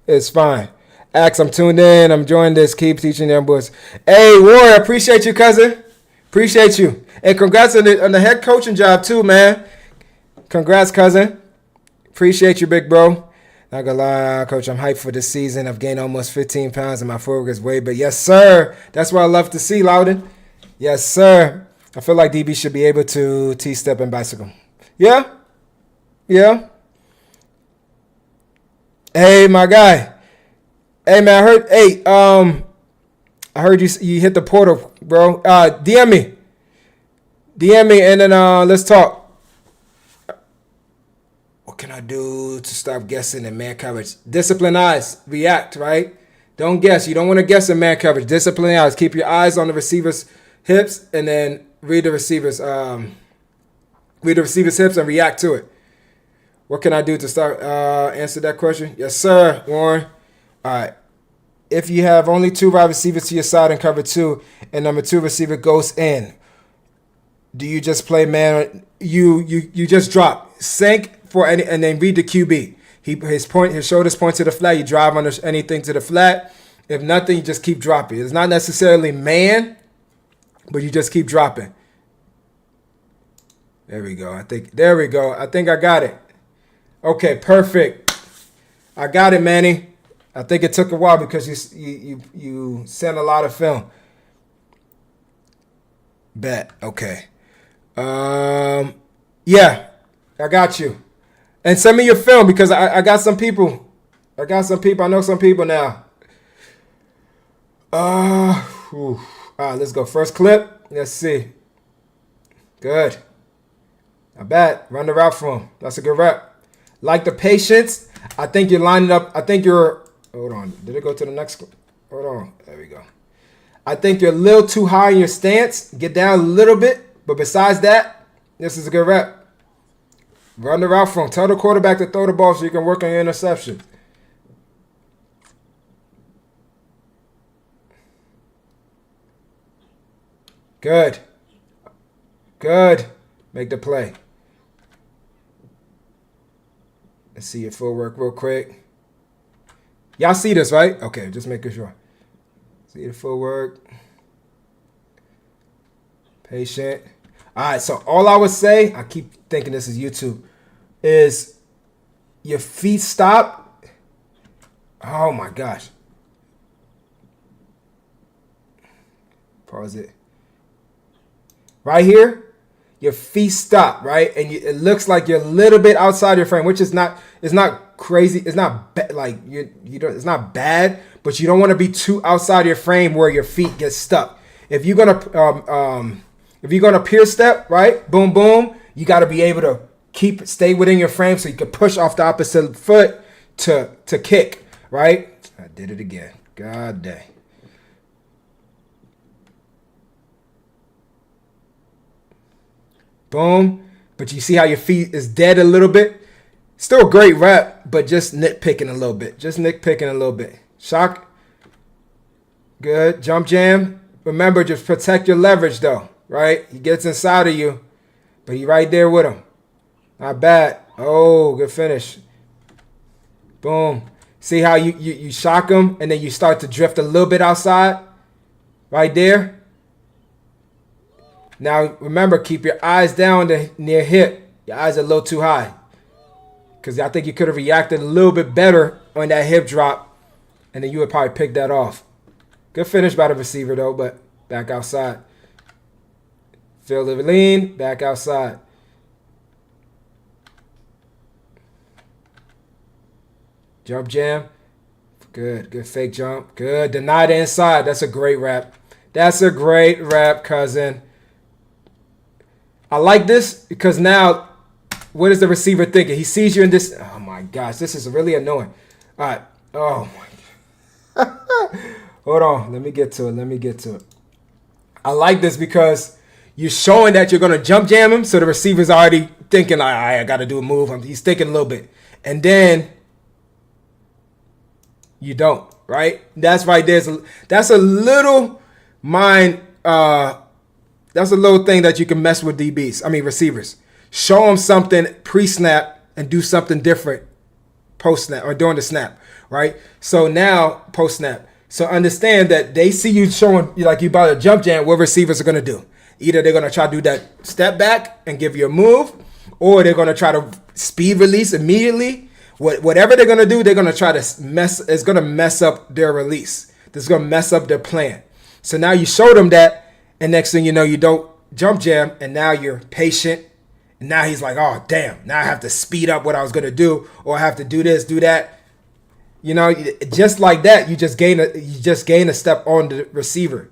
Speaker 1: is fine. Ax, I'm tuned in. I'm enjoying this. Keep teaching them boys. Hey, Warren, appreciate you, cousin. Appreciate you. And congrats on the head coaching job too, man. Congrats, cousin. Appreciate you, big bro. Not gonna lie, coach, I'm hyped for this season. I've gained almost 15 pounds and my footwork is way better. Yes, sir. That's what I love to see, Loudon. Yes, sir. I feel like DB should be able to T-step and bicycle. Yeah. Hey, my guy. Hey, man, I heard you hit the portal, bro. DM me, and then let's talk. What can I do to stop guessing in man coverage? Discipline eyes, react, right? Don't guess. You don't want to guess in man coverage. Discipline eyes. Keep your eyes on the receiver's hips, and then read the receiver's hips and react to it. What can I do to start answer that question? Yes, sir, Warren. All right. If you have only two wide receivers to your side in cover two, and number two receiver goes in, do you just play man? You just drop, sink for any, and then read the QB. His shoulders point to the flat. You drive under anything to the flat. If nothing, you just keep dropping. It's not necessarily man, but you just keep dropping. There we go. I think I got it. Okay, perfect. I got it, Manny. I think it took a while because you sent a lot of film. Bet. Okay. Yeah, I got you. And send me your film because I got some people. I know some people now. All right, let's go. First clip. Let's see. Good. Not bad. Run the route for him. That's a good rep. Like the patience. I think you're lining up. Hold on. Did it go to the next clip? Hold on. There we go. I think you're a little too high in your stance. Get down a little bit. But besides that, this is a good rep. Run the route for him. Tell the quarterback to throw the ball so you can work on your interception. Good. Make the play. Let's see your footwork real quick. Y'all see this, right? Okay, just making sure. See the footwork. Patient. All right, so all I would say, I keep thinking this is YouTube, is your feet stop. Oh, my gosh. Pause it. Right here, your feet stop, right? And it looks like you're a little bit outside your frame, which is not, it's not crazy. It's not like you don't, it's not bad, but you don't want to be too outside your frame where your feet get stuck. If you're gonna pier step, right? Boom, boom. You got to be able to stay within your frame so you can push off the opposite foot to kick, right? I did it again. God dang. Boom. But you see how your feet is dead a little bit? Still a great rep, but just nitpicking a little bit. Just nitpicking a little bit. Shock. Good. Jump jam. Remember, just protect your leverage though, right? He gets inside of you, but he right there with him. Not bad. Oh, good finish. Boom. See how you shock him and then you start to drift a little bit outside? Right there. Now, remember, keep your eyes down near hip. Your eyes are a little too high. Because I think you could have reacted a little bit better on that hip drop. And then you would probably pick that off. Good finish by the receiver, though, but back outside. Feel the lean, back outside. Jump jam. Good. Good fake jump. Good. Deny the inside. That's a great rep. That's a great rep, cousin. I like this because now, what is the receiver thinking? He sees you in this. Oh, my gosh. This is really annoying. All right. Oh, my God. Hold on. Let me get to it. I like this because you're showing that you're going to jump jam him. So the receiver's already thinking, like, all right, I got to do a move. He's thinking a little bit. And then you don't, right? That's right there. That's a little mind. That's a little thing that you can mess with receivers. Show them something pre-snap and do something different post-snap or during the snap, right? So now post-snap. So understand that they see you showing like you about to jump jam. What receivers are going to do? Either they're going to try to do that step back and give you a move, or they're going to try to speed release immediately. Whatever they're going to do, they're going to try to it's going to mess up their release. This is going to mess up their plan. So now you show them that, and next thing you know, you don't jump jam, and now you're patient. And now he's like, oh, damn, now I have to speed up what I was going to do, or I have to do this, do that. You know, just like that, you just gain a step on the receiver.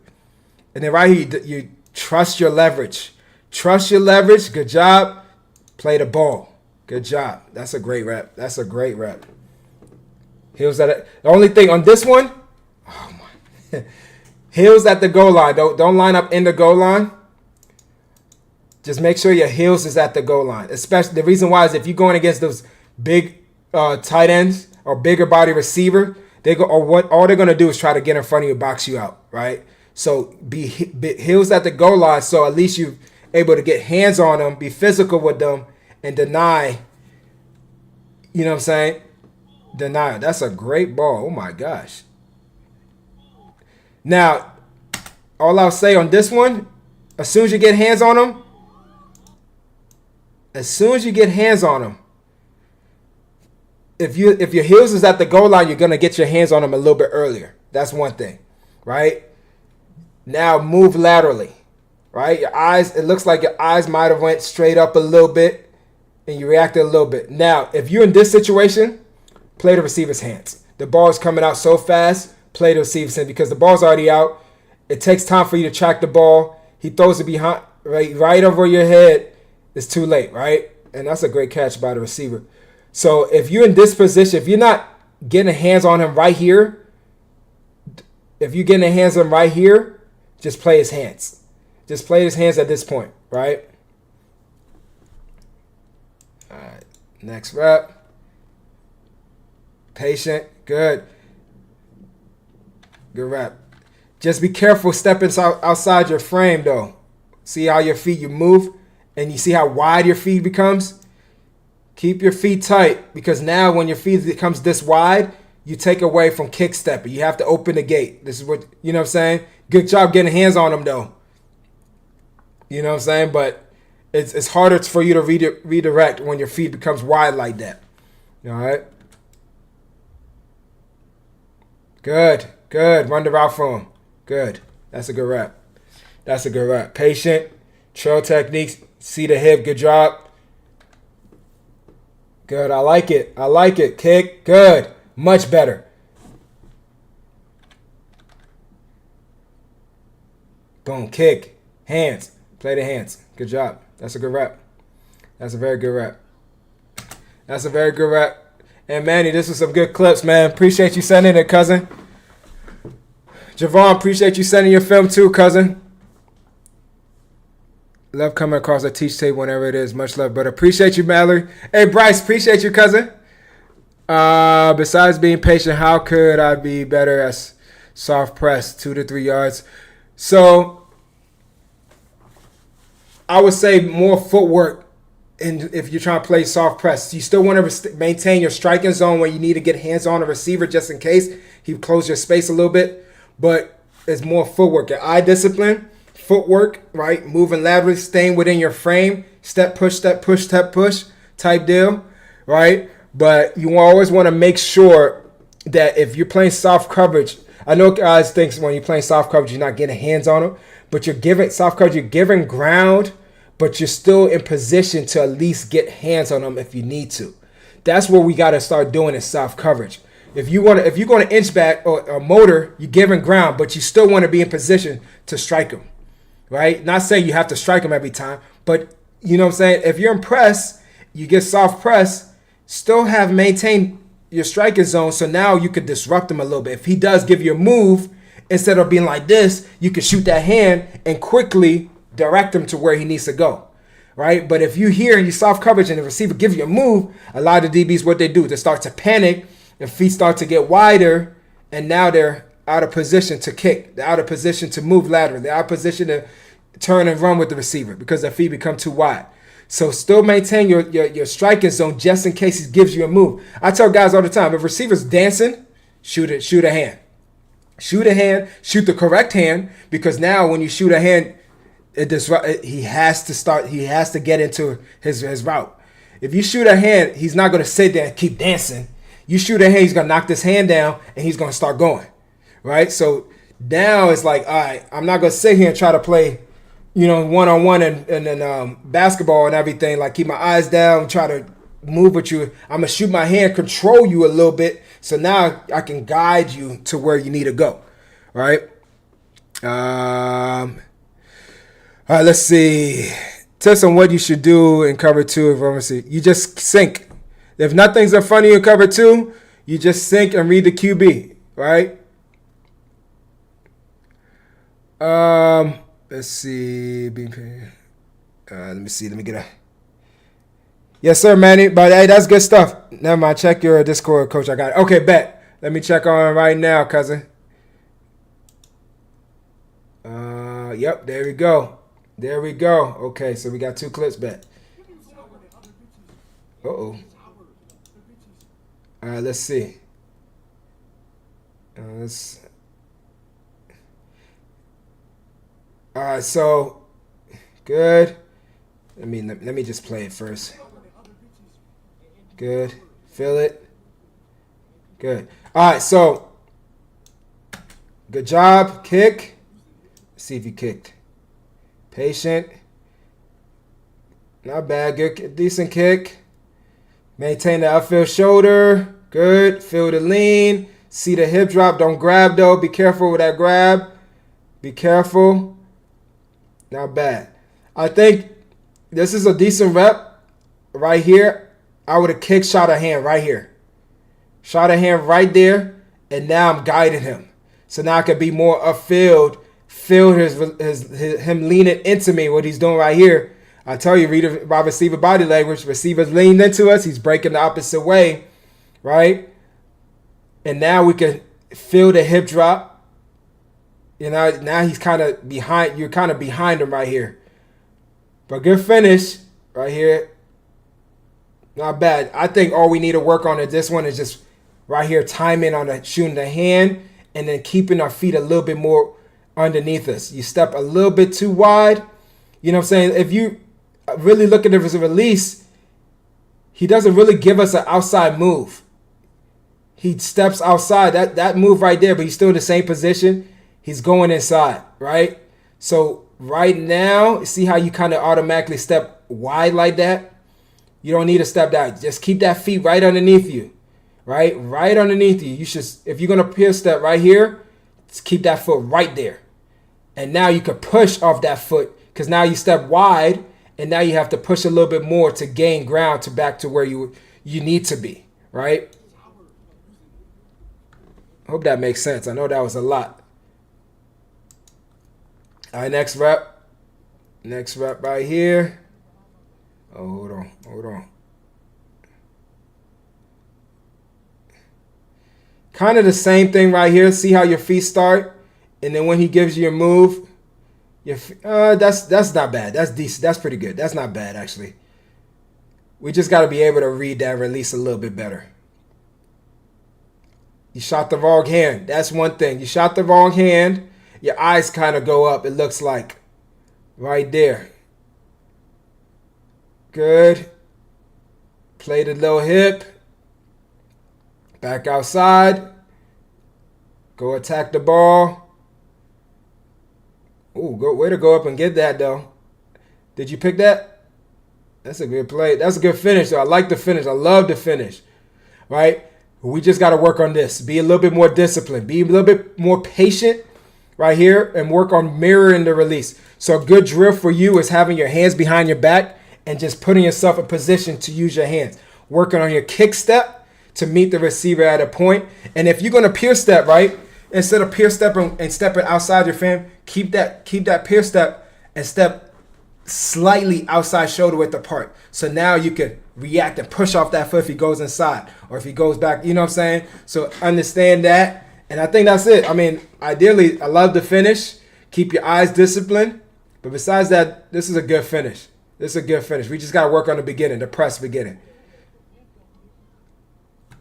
Speaker 1: And then right here, you trust your leverage. Trust your leverage. Good job. Play the ball. Good job. That's a great rep. Heels at it. The only thing on this one, oh my, heels at the goal line. Don't line up in the goal line. Just make sure your heels is at the goal line. Especially the reason why is if you're going against those big tight ends or bigger body receiver, all they're gonna do is try to get in front of you, box you out, right? So be heels at the goal line, so at least you're able to get hands on them, be physical with them, and deny. You know what I'm saying? Deny. That's a great ball. Oh my gosh. Now, all I'll say on this one, as soon as you get hands on them, if your heels is at the goal line, you're gonna get your hands on them a little bit earlier. That's one thing, right? Now move laterally, right? Your eyes, it looks like your eyes might have went straight up a little bit, and you reacted a little bit. Now, if you're in this situation, play the receiver's hands. The ball is coming out so fast, play the receiver's hands because the ball's already out. It takes time for you to track the ball. He throws it behind, right over your head. It's too late, right? And that's a great catch by the receiver. So if you're in this position, if you're not getting hands on him right here, just play his hands. Just play his hands at this point, right? All right, next rep. Patient, good. Good rep. Just be careful stepping outside your frame, though. See how your feet, you move, and you see how wide your feet becomes? Keep your feet tight, because now when your feet becomes this wide, you take away from kick stepping. You have to open the gate. This is what, you know what I'm saying? Good job getting hands on them, though. You know what I'm saying? But it's harder for you to redirect when your feet becomes wide like that. All right? Good. Run the route for him. Good. That's a good rep. Patient. Trail techniques. See the hip. Good job. Good. I like it. I like it. Kick. Good. Much better. Boom. Kick. Hands. Play the hands. Good job. That's a good rep. That's a very good rep. That's a very good rep. And Manny, this was some good clips, man. Appreciate you sending it, cousin. Javon, appreciate you sending your film too, cousin. Love coming across a teach tape whenever it is. Much love, but appreciate you, Mallory. Hey, Bryce, appreciate you, cousin. Besides being patient, how could I be better at soft press, 2 to 3 yards? So I would say more footwork. And if you're trying to play soft press, you still want to maintain your striking zone where you need to get hands on a receiver just in case he close your space a little bit. But it's more footwork. Your eye discipline, footwork, right? Moving laterally, staying within your frame, step push, step push, step push type deal, right? But you always want to make sure that if you're playing soft coverage, I know guys think when you're playing soft coverage, you're not getting hands on them, but you're giving soft coverage, you're giving ground, but you're still in position to at least get hands on them if you need to. That's what we got to start doing in soft coverage. If you're going to inch back or motor, you're giving ground, but you still want to be in position to strike them, right? Not saying you have to strike them every time, but you know what I'm saying? If you're in press, you get soft press, still have maintained your striking zone, so now you could disrupt him a little bit. If he does give you a move, instead of being like this, you can shoot that hand and quickly direct him to where he needs to go, right? But if you hear and you soft coverage and the receiver gives you a move, a lot of DBs, what they do, they start to panic, their feet start to get wider, and now they're out of position to kick. They're out of position to move laterally. They're out of position to turn and run with the receiver because their feet become too wide. So still maintain your striking zone just in case he gives you a move. I tell guys all the time, if receiver's dancing, shoot a hand. Shoot a hand, shoot the correct hand, because now when you shoot a hand, he has to get into his route. If you shoot a hand, he's not going to sit there and keep dancing. You shoot a hand, he's going to knock this hand down, and he's going to start going, right? So now it's like, all right, I'm not going to sit here and try to play, one-on-one and basketball and everything, like keep my eyes down, try to move with you. I'm going to shoot my hand, control you a little bit, so now I can guide you to where you need to go, right? All right, let's see. Tips on what you should do in cover 2. You just sink. If nothing's in front of you in cover 2, you just sink and read the QB, right? Let's see. Let me see. Let me get a. Yes, sir, Manny. But hey, that's good stuff. Never mind. Check your Discord, coach. I got it. Okay, bet. Let me check on right now, cousin. Yep. There we go. There we go. Okay, so we got 2 clips back. Uh-oh. All right, let's see. All right, so good. Let me just play it first. Good. Feel it. Good. All right, so good job. Kick. Let's see if you kicked. Patient. Not bad. Good. Decent kick. Maintain the outfield shoulder. Good. Feel the lean. See the hip drop. Don't grab, though. Be careful with that grab. Be careful. Not bad. I think this is a decent rep right here. I would have kicked, shot a hand right here. Shot a hand right there. And now I'm guiding him. So now I can be more upfield. Feel him leaning into me, what he's doing right here. I tell you, read about receiver body language. Receiver's leaned into us. He's breaking the opposite way, right? And now we can feel the hip drop. Now he's kind of behind. You're kind of behind him right here. But good finish right here. Not bad. I think all we need to work on is this one is just right here, timing on the shooting the hand and then keeping our feet a little bit more underneath us. You step a little bit too wide. You know what I'm saying? If you really look at it as a release, he doesn't really give us an outside move. He steps outside, that move right there, but he's still in the same position. He's going inside, right? So right now, see how you kind of automatically step wide like that? You don't need to step down. Just keep that feet right underneath you, right? Right underneath you. You should, if you're going to pierce step right here, just keep that foot right there. And now you can push off that foot because now you step wide and now you have to push a little bit more to gain ground to back to where you need to be, right? Hope that makes sense. I know that was a lot. All right, next rep. Next rep right here. Oh, hold on. Kind of the same thing right here. See how your feet start? And then when he gives you a move, that's not bad. That's decent. That's pretty good. That's not bad, actually. We just got to be able to read that release a little bit better. You shot the wrong hand. That's one thing. You shot the wrong hand. Your eyes kind of go up, it looks like. Right there. Good. Play the little hip. Back outside. Go attack the ball. Ooh, way to go up and get that, though. Did you pick that? That's a good play. That's a good finish, though. I like the finish. I love the finish. Right? We just got to work on this. Be a little bit more disciplined. Be a little bit more patient right here and work on mirroring the release. So a good drill for you is having your hands behind your back and just putting yourself in position to use your hands. Working on your kick step to meet the receiver at a point. And if you're going to pierce step, right, instead of pierce stepping and stepping outside your frame, keep that pierce step and step slightly outside shoulder width apart. So now you can react and push off that foot if he goes inside or if he goes back. You know what I'm saying? So understand that. And I think that's it. I mean, ideally, I love the finish. Keep your eyes disciplined. But besides that, this is a good finish. This is a good finish. We just got to work on the beginning, the press beginning.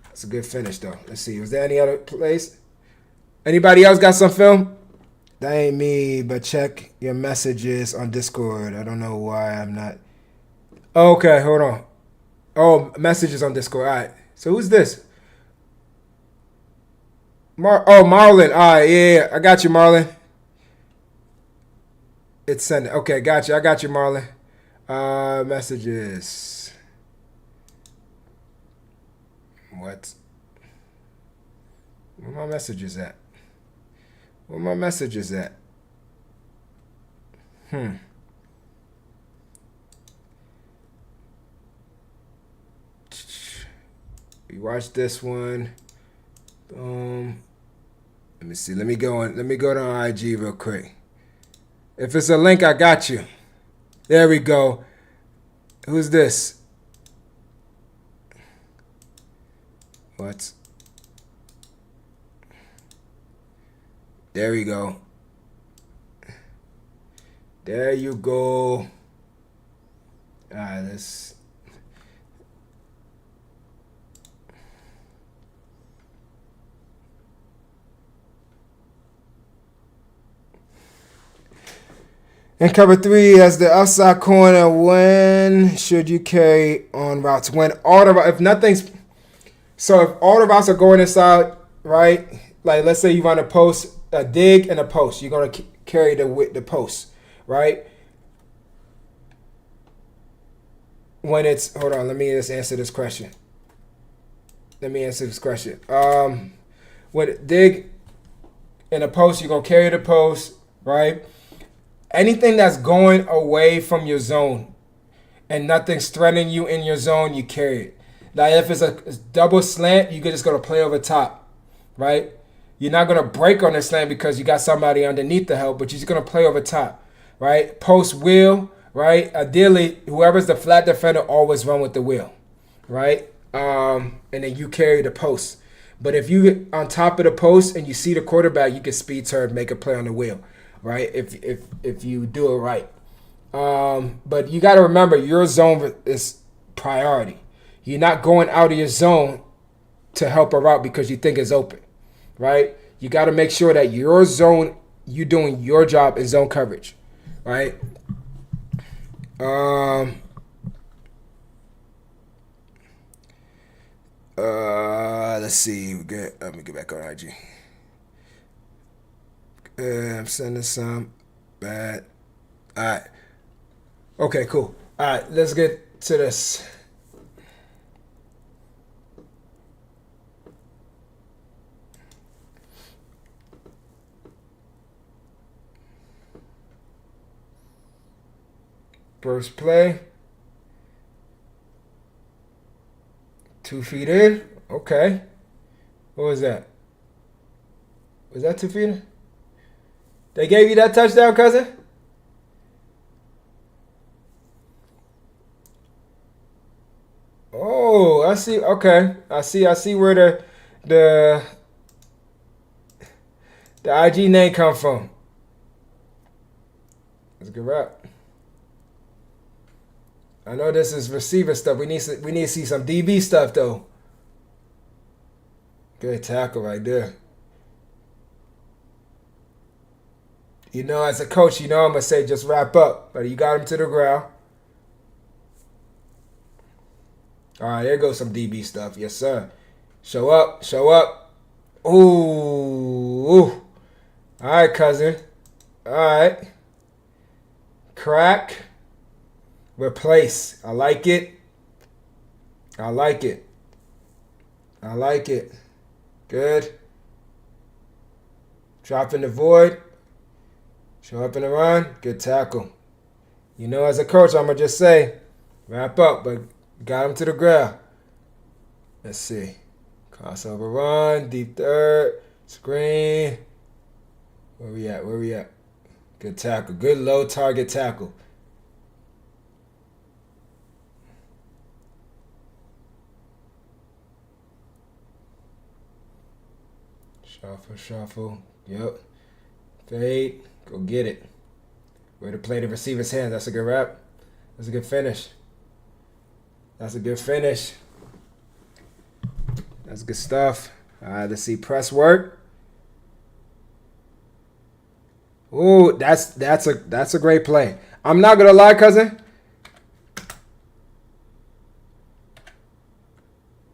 Speaker 1: That's a good finish, though. Let's see. Was there any other place? Anybody else got some film? That ain't me, but check your messages on Discord. I don't know why I'm not. Okay, hold on. Oh, messages on Discord. All right. So who's this? Marlon. All right, yeah. I got you, Marlon. It's sending. Okay, got you. I got you, Marlon. Messages. What? Where my messages at? Where my messages at? We watched this one. Let me see. Let me go to IG real quick. If it's a link, I got you. There we go. Who's this? What? There we go. There you go. All right, let's. And cover 3 as the outside corner. When should you carry on routes? When all the if nothing's so if all the routes are going inside, right? Like let's say you run a dig and a post. You're gonna carry the post, right? When it's hold on, let me just answer this question. With dig and a post, you're gonna carry the post, right? Anything that's going away from your zone and nothing's threatening you in your zone, you carry it. Like if it's a double slant, you're just going to play over top, right? You're not going to break on the slant because you got somebody underneath the help, but you're just going to play over top, right? Post wheel, right? Ideally, whoever's the flat defender always run with the wheel, right? And then you carry the post. But if you get on top of the post and you see the quarterback, you can speed turn, make a play on the wheel. Right, if you do it right, but you got to remember your zone is priority. You're not going out of your zone to help a route because you think it's open, right? You got to make sure that your zone, you doing your job in zone coverage, right? Let's see. Let me get back on IG. I'm sending some bad. All right. Okay, cool. All right, let's get to this. First play. 2 feet in. Okay. What was that? Was that 2 feet in? They gave you that touchdown, cousin? Oh, I see. Okay. I see where the the IG name come from. That's a good rap. I know this is receiver stuff. We need to see some DB stuff though. Good tackle right there. You know, as a coach, you know I'm gonna say just wrap up, but you got him to the ground. All right, there goes some DB stuff. Yes, sir. Show up, show up. Ooh. All right, cousin. All right. Crack. Replace. I like it. I like it. I like it. Good. Drop in the void. Show up in the run. Good tackle. You know, as a coach, I'm going to just say, wrap up, but got him to the ground. Let's see. Crossover run. Deep third. Screen. Where we at? Where we at? Good tackle. Good low target tackle. Shuffle, shuffle. Yep. Fade. Go get it. Way to play the receiver's hands. That's a good wrap. That's a good finish. That's a good finish. That's good stuff. All right, let's see. Press work. Ooh, that's a great play. I'm not gonna lie, cousin.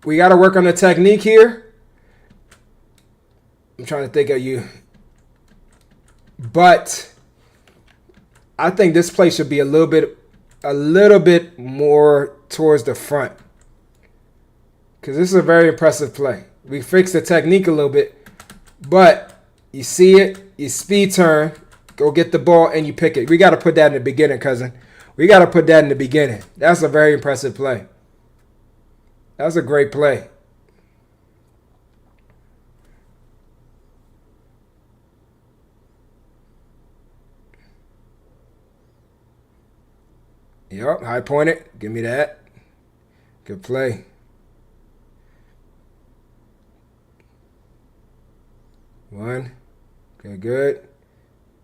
Speaker 1: We got to work on the technique here. I'm trying to think of you. But I think this play should be a little bit more towards the front. Because this is a very impressive play. We fixed the technique a little bit. But you see it, you speed turn, go get the ball, and you pick it. We got to put that in the beginning, cousin. We got to put that in the beginning. That's a very impressive play. That's a great play. Yup, high pointed. Give me that. Good play. One. Okay, good.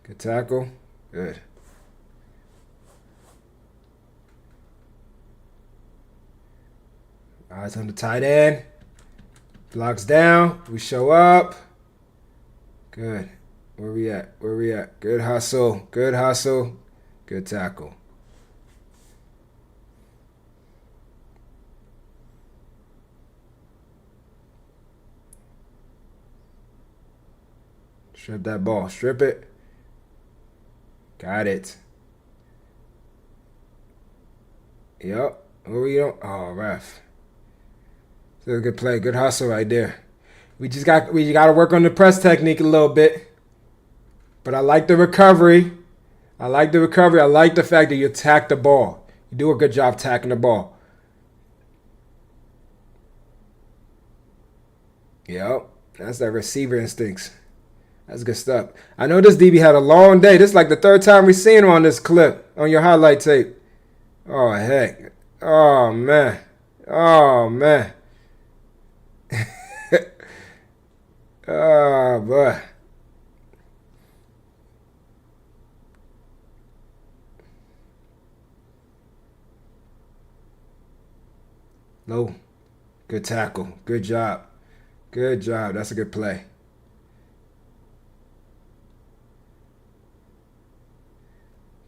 Speaker 1: Good tackle. Good. Eyes on the tight end. Blocks down. We show up. Good. Where we at? Where we at? Good hustle. Good hustle. Good tackle. Strip that ball. Strip it. Got it. Yep. Where we on? Oh, ref. Still a good play. Good hustle right there. We got to work on the press technique a little bit. But I like the recovery. I like the recovery. I like the fact that you attack the ball. You do a good job attacking the ball. Yep. That's that receiver instincts. That's good stuff. I know this DB had a long day. This is like the third time we've seen him on this clip, on your highlight tape. Oh, heck. Oh, man. Oh, man. Oh, boy. Low. Good tackle. Good job. Good job. That's a good play.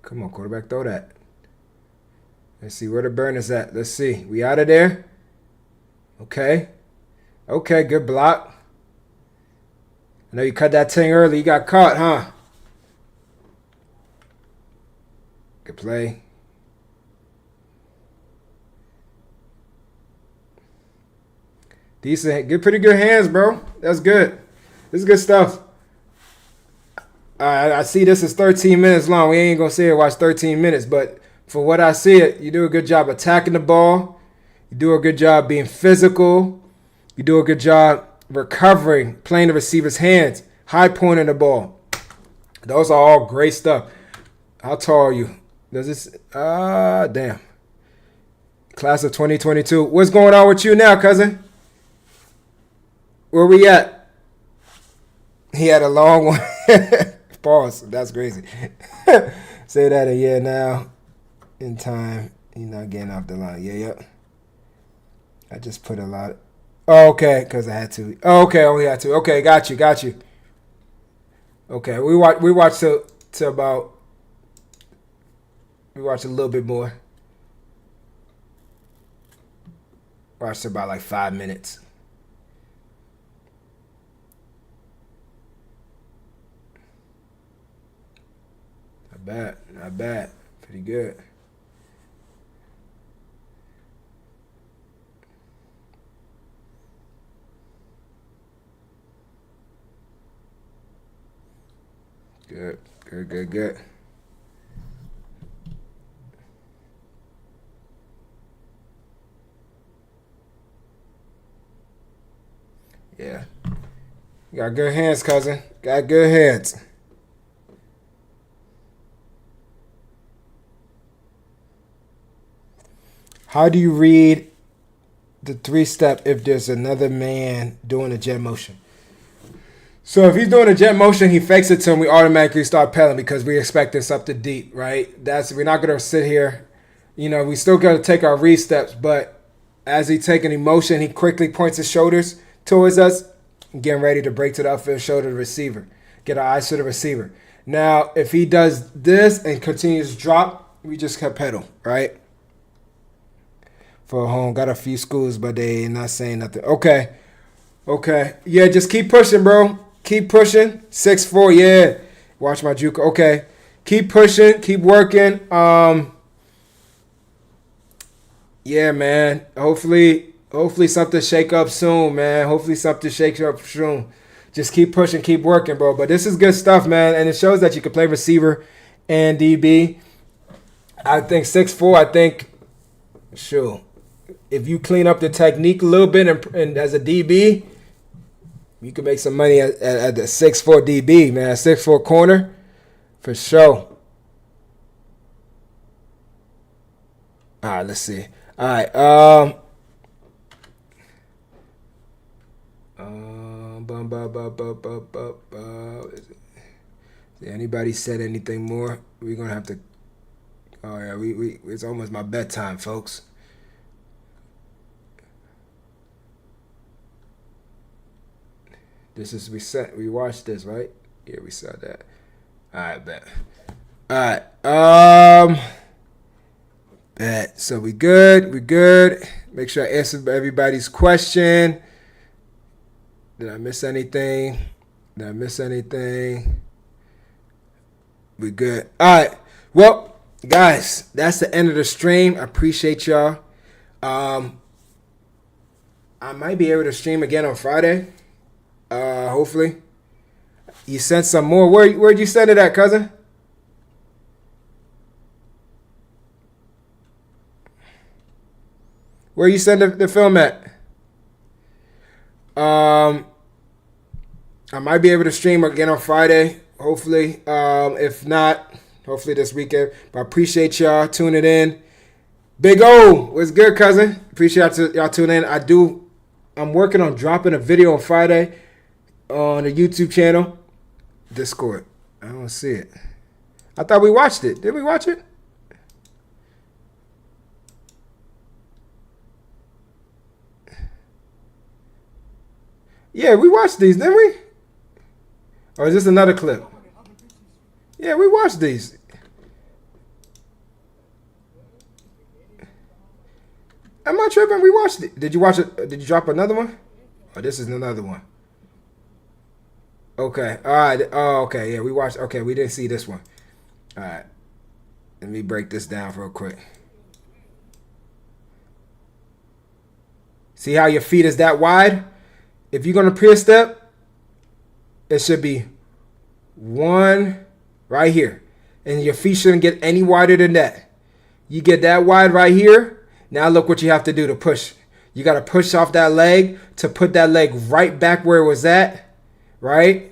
Speaker 1: Come on, quarterback, throw that. Let's see where the burn is at. Let's see. We out of there? Okay. Okay, good block. I know you cut that thing early. You got caught, huh? Good play. Decent. Good, pretty good hands, bro. That's good. This is good stuff. I see this is 13 minutes long. We ain't going to sit here and watch 13 minutes, but for what I see it, you do a good job attacking the ball. You do a good job being physical. You do a good job recovering, playing the receiver's hands, high pointing the ball. Those are all great stuff. How tall are you? Does this? Damn. Class of 2022. What's going on with you now, cousin? Where we at? He had a long one. Pause. That's crazy. Say that a year now. In time. You're not getting off the line. Yeah. I just put a lot. Oh, okay, because I had to. Oh, okay, only had to. Okay, got you. Okay, we watched to about. We watched a little bit more. Watched about like 5 minutes. Not bad. Pretty good. Good. Yeah. You got good hands, cousin. Got good hands. How do you read the 3-step if there's another man doing a jet motion? So if he's doing a jet motion, he fakes it to him, we automatically start pedaling because we expecting something deep, right? We're not gonna sit here, we still gotta take our read steps, but as he taking emotion, he quickly points his shoulders towards us, getting ready to break to the upfield shoulder to the receiver. Get our eyes to the receiver. Now, if he does this and continues to drop, we just cut pedal, right? For home, got a few schools, but they ain't not saying nothing. Okay. Yeah, just keep pushing, bro. Keep pushing. 6'4", yeah. Watch my juke. Okay. Keep pushing. Keep working. Yeah, man. Hopefully something shake up soon, man. Hopefully something shakes up soon. Just keep pushing, keep working, bro. But this is good stuff, man. And it shows that you can play receiver and DB. I think 6'4", sure. If you clean up the technique a little bit and as a DB, you can make some money at the 6'4" DB, man. 6'4" corner, for sure. All right, let's see. All right. Anybody said anything more? We're gonna have to. Oh yeah, we it's almost my bedtime, folks. We watched this, right? Yeah, we saw that. All right, bet. All right. Bet. So we good. Make sure I answer everybody's question. Did I miss anything? We good. All right. Well, guys, that's the end of the stream. I appreciate y'all. I might be able to stream again on Friday. Hopefully. You sent some more. Where'd you send it at, cousin? Where you send the film at? I might be able to stream again on Friday, hopefully. If not, hopefully this weekend. But I appreciate y'all tuning in. Big O, what's good, cousin? Appreciate y'all tuning in. I'm working on dropping a video on Friday on the YouTube channel. Discord. I don't see it. I thought we watched it. Did we watch it? Yeah, we watched these, didn't we? Or is this another clip? Yeah, we watched these. Am I tripping? We watched it. Did you watch it? Did you drop another one? Oh, this is another one. Okay. All right. Oh, okay. Yeah, we watched. Okay, we didn't see this one. All right. Let me break this down real quick. See how your feet is that wide? If you're going to pre-step, it should be one right here. And your feet shouldn't get any wider than that. You get that wide right here. Now look what you have to do to push. You got to push off that leg to put that leg right back where it was at. Right?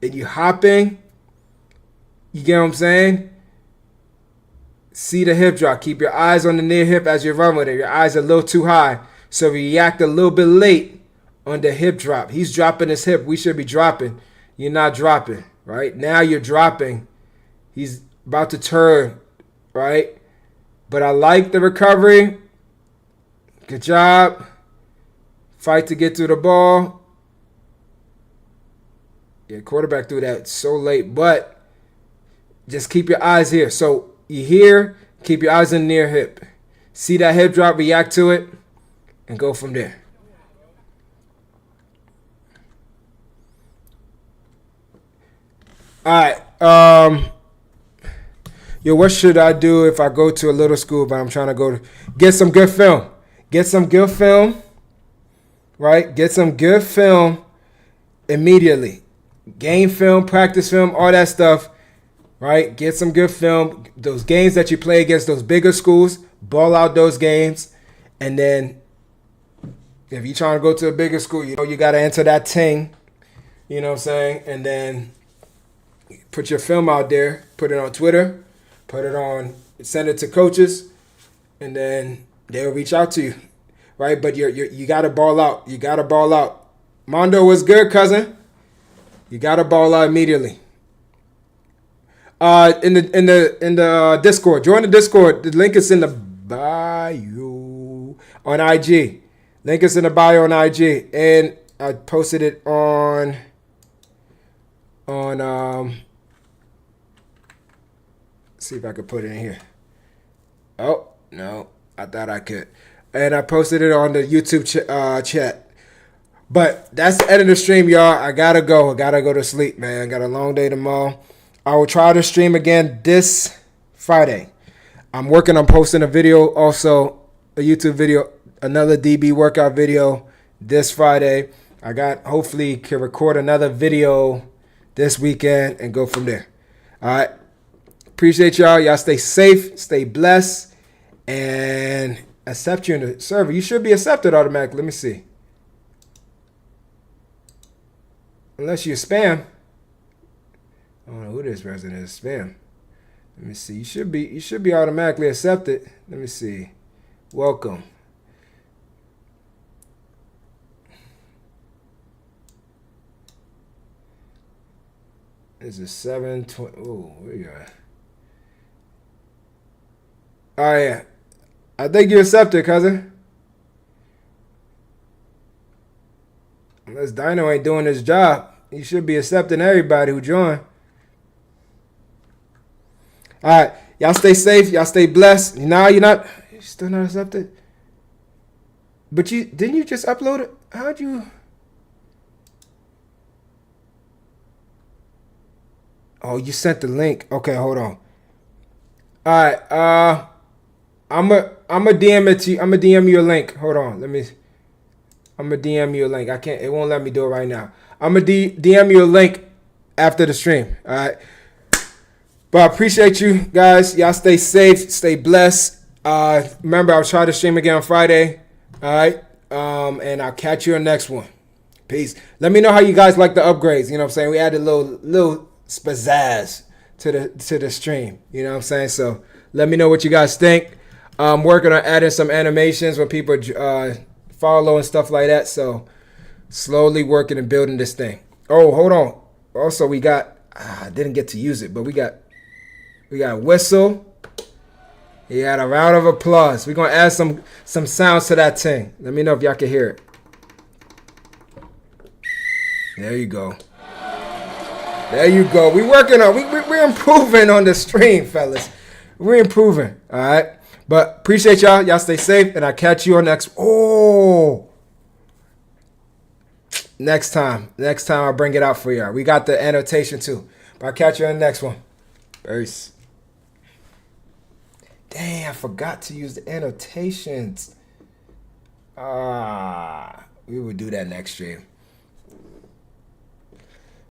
Speaker 1: And you hopping. You get what I'm saying? See the hip drop. Keep your eyes on the near hip as you run with it. Your eyes are a little too high. So react a little bit late on the hip drop. He's dropping his hip. We should be dropping. You're not dropping. Right? Now you're dropping. He's about to turn. Right? But I like the recovery. Good job. Fight to get to the ball. Yeah, quarterback threw that so late. But just keep your eyes here. So you here. Keep your eyes on the near hip. See that hip drop. React to it. And go from there. All right. Yo, what should I do if I go to a little school, but I'm trying to go to get some good film? Get some good film, right? Get some good film immediately. Game film, practice film, all that stuff, right? Get some good film. Those games that you play against those bigger schools, ball out those games. And then if you're trying to go to a bigger school, you know you got to enter that ting, you know what I'm saying? And then put your film out there, put it on Twitter. Put it on, send it to coaches, and then they'll reach out to you, right? But you gotta ball out. You gotta ball out. Mondo was good, cousin. You gotta ball out immediately. In the Discord, join the Discord. The link is in the bio on IG. Link is in the bio on IG, and I posted it on. See if I could put it in here. Oh, no. I thought I could. And I posted it on the YouTube chat. But that's the end of the stream, y'all. I got to go. I got to go to sleep, man. I got a long day tomorrow. I will try to stream again this Friday. I'm working on posting a video also, a YouTube video, another DB workout video this Friday. I hopefully can record another video this weekend and go from there. All right. Appreciate y'all. Y'all stay safe, stay blessed, and accept you in the server. You should be accepted automatically. Let me see. Unless you're spam. I don't know who this person is. Spam. Let me see. You should be automatically accepted. Let me see. Welcome. This is 720. Oh, where you at? Oh, yeah. I think you accepted, cousin. Unless Dino ain't doing his job. He should be accepting everybody who joined. All right. Y'all stay safe. Y'all stay blessed. Now you're still not accepted? But didn't you just upload it? How'd you? Oh, you sent the link. Okay, hold on. All right. I'm a DM it to you. I'm a DM you a link. Hold on. I'm a DM you a link. I can't. It won't let me do it right now. I'm a DM you a link after the stream. All right. But I appreciate you guys. Y'all stay safe. Stay blessed. Remember, I'll try to stream again on Friday. All right. And I'll catch you on the next one. Peace. Let me know how you guys like the upgrades. You know what I'm saying? We added a little spazazz to the stream. You know what I'm saying? So let me know what you guys think. I'm working on adding some animations when people follow and stuff like that. So slowly working and building this thing. Oh, hold on. Also, we got I didn't get to use it, but we got a whistle. He had a round of applause. We're gonna add some sounds to that thing. Let me know if y'all can hear it. There you go. There you go. We're improving on the stream, fellas. We're improving. All right. But appreciate y'all. Y'all stay safe, and I'll catch you on next. Oh, next time I'll bring it out for y'all. We got the annotation too. But I'll catch you on the next one. Peace. Dang, I forgot to use the annotations. We will do that next stream.